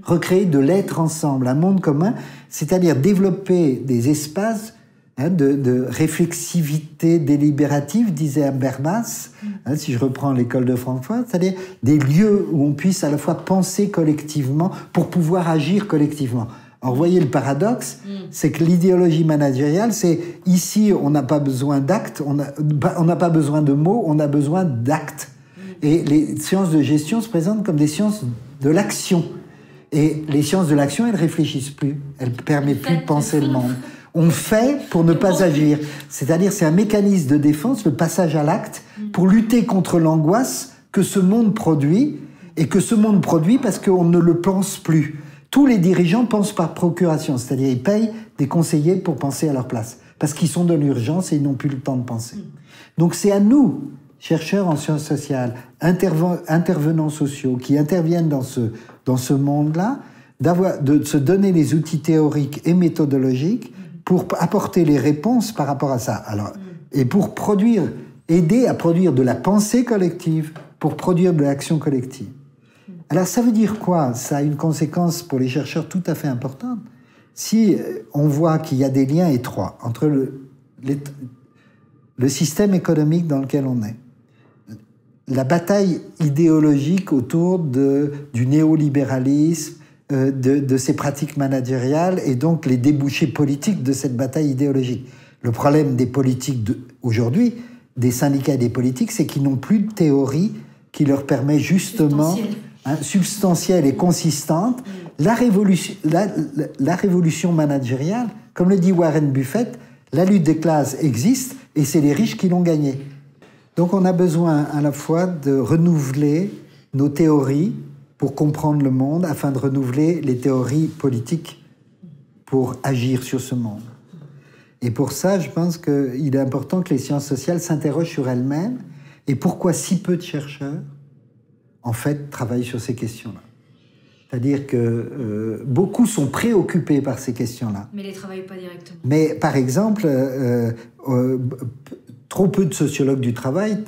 recréer de l'être ensemble, un monde commun, c'est-à-dire développer des espaces de réflexivité délibérative, disait Habermas, si je reprends l'école de Francfort, c'est-à-dire des lieux où on puisse à la fois penser collectivement pour pouvoir agir collectivement. Alors, vous voyez le paradoxe, c'est que l'idéologie managériale, c'est ici, on n'a pas besoin d'actes, on n'a pas besoin de mots, on a besoin d'actes. Et les sciences de gestion se présentent comme des sciences de l'action. Et les sciences de l'action, elles réfléchissent plus, elles ne permettent plus de penser le monde. On fait pour ne pas agir. C'est-à-dire, c'est un mécanisme de défense, le passage à l'acte, pour lutter contre l'angoisse que ce monde produit, et que ce monde produit parce qu'on ne le pense plus. Tous les dirigeants pensent par procuration, c'est-à-dire ils payent des conseillers pour penser à leur place, parce qu'ils sont dans l'urgence et ils n'ont plus le temps de penser. Donc c'est à nous, chercheurs en sciences sociales, intervenants sociaux, qui interviennent dans ce monde-là, de se donner les outils théoriques et méthodologiques pour apporter les réponses par rapport à ça. Alors, et pour aider à produire de la pensée collective, pour produire de l'action collective. Alors ça veut dire quoi? Ça a une conséquence pour les chercheurs tout à fait importante. Si on voit qu'il y a des liens étroits entre le système économique dans lequel on est, la bataille idéologique autour du néolibéralisme, de ses pratiques managériales et donc les débouchés politiques de cette bataille idéologique. Le problème des politiques aujourd'hui, des syndicats et des politiques, c'est qu'ils n'ont plus de théorie qui leur permet justement, substantielle et consistante, la révolution managériale, comme le dit Warren Buffett, la lutte des classes existe et c'est les riches qui l'ont gagnée. Donc on a besoin à la fois de renouveler nos théories pour comprendre le monde, afin de renouveler les théories politiques pour agir sur ce monde. Et pour ça, je pense qu'il est important que les sciences sociales s'interrogent sur elles-mêmes et pourquoi si peu de chercheurs, en fait, travaillent sur ces questions-là. C'est-à-dire que beaucoup sont préoccupés par ces questions-là.
Mais ils ne les travaillent pas directement.
Mais par exemple, trop peu de sociologues du travail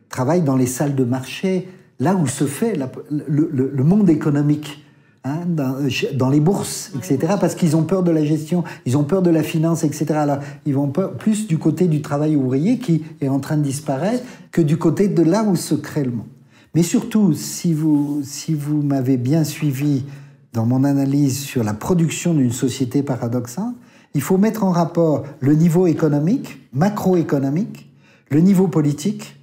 travaillent dans les salles de marché, là où se fait le monde économique, hein, dans les bourses, etc., parce qu'ils ont peur de la gestion, ils ont peur de la finance, etc. Alors, ils vont plus du côté du travail ouvrier qui est en train de disparaître que du côté de là où se crée le monde. Mais surtout, si vous m'avez bien suivi dans mon analyse sur la production d'une société paradoxale, il faut mettre en rapport le niveau économique, macroéconomique, le niveau politique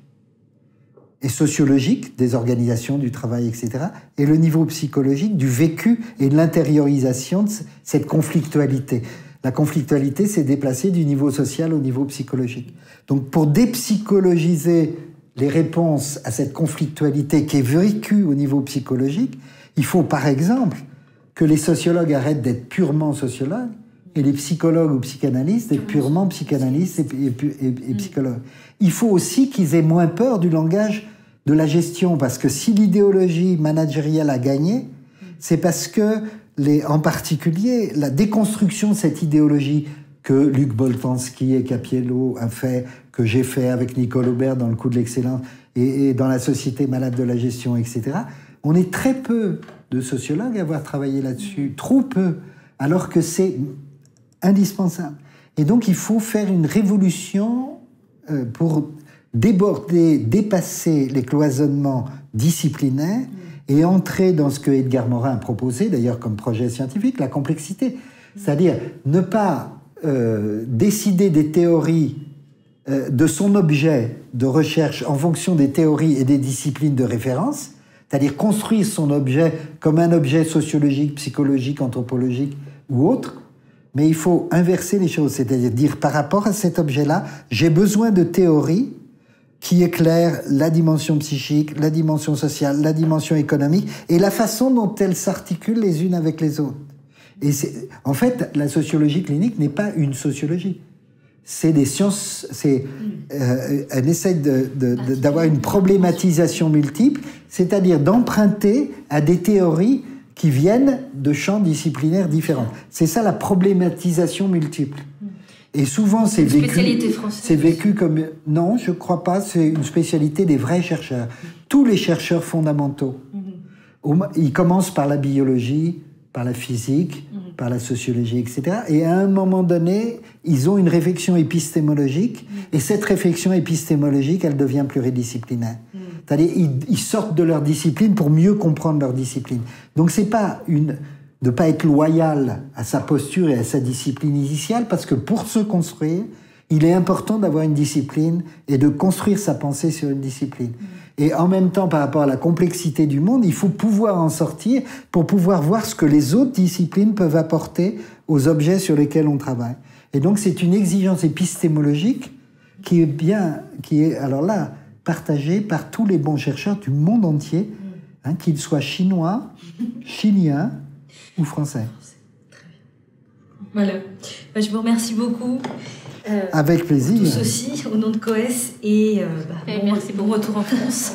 et sociologique des organisations du travail, etc., et le niveau psychologique du vécu et de l'intériorisation de cette conflictualité. La conflictualité, c'est déplacer du niveau social au niveau psychologique. Donc, pour dépsychologiser les réponses à cette conflictualité qui est vécue au niveau psychologique, il faut, par exemple, que les sociologues arrêtent d'être purement sociologues et les psychologues ou psychanalystes d'être purement psychanalystes et psychologues. Il faut aussi qu'ils aient moins peur du langage de la gestion, parce que si l'idéologie managériale a gagné, c'est parce que, en particulier, la déconstruction de cette idéologie que Luc Boltanski et Cappiello a fait, que j'ai fait avec Nicole Aubert dans le coup de l'excellence et dans la Société malade de la gestion, etc. On est très peu de sociologues à avoir travaillé là-dessus, trop peu, alors que c'est indispensable. Et donc il faut faire une révolution pour déborder, dépasser les cloisonnements disciplinaires et entrer dans ce que Edgar Morin a proposé, d'ailleurs comme projet scientifique, la complexité. C'est-à-dire ne pas décider des théories de son objet de recherche en fonction des théories et des disciplines de référence, c'est-à-dire construire son objet comme un objet sociologique, psychologique, anthropologique ou autre, mais il faut inverser les choses, c'est-à-dire dire par rapport à cet objet-là, j'ai besoin de théories qui éclairent la dimension psychique, la dimension sociale, la dimension économique et la façon dont elles s'articulent les unes avec les autres. Et en fait, la sociologie clinique n'est pas une sociologie. C'est des sciences, elle essaie d'avoir une problématisation multiple, c'est-à-dire d'emprunter à des théories qui viennent de champs disciplinaires différents. C'est ça la problématisation multiple. Et souvent, c'est vécu comme... Non, je ne crois pas, c'est une spécialité des vrais chercheurs. Tous les chercheurs fondamentaux, ils commencent par la biologie, par la physique, par la sociologie, etc. Et à un moment donné, ils ont une réflexion épistémologique, et cette réflexion épistémologique, elle devient pluridisciplinaire. C'est-à-dire, ils sortent de leur discipline pour mieux comprendre leur discipline. Donc, c'est pas de pas être loyal à sa posture et à sa discipline initiale, parce que pour se construire, il est important d'avoir une discipline et de construire sa pensée sur une discipline. Et en même temps, par rapport à la complexité du monde, il faut pouvoir en sortir pour pouvoir voir ce que les autres disciplines peuvent apporter aux objets sur lesquels on travaille. Et donc, c'est une exigence épistémologique qui est alors là, partagée par tous les bons chercheurs du monde entier, hein, qu'ils soient chinois, chiliens ou français.
Voilà. Je vous remercie beaucoup.
Avec plaisir.
Tous aussi, au nom de COES, et bon retour en France.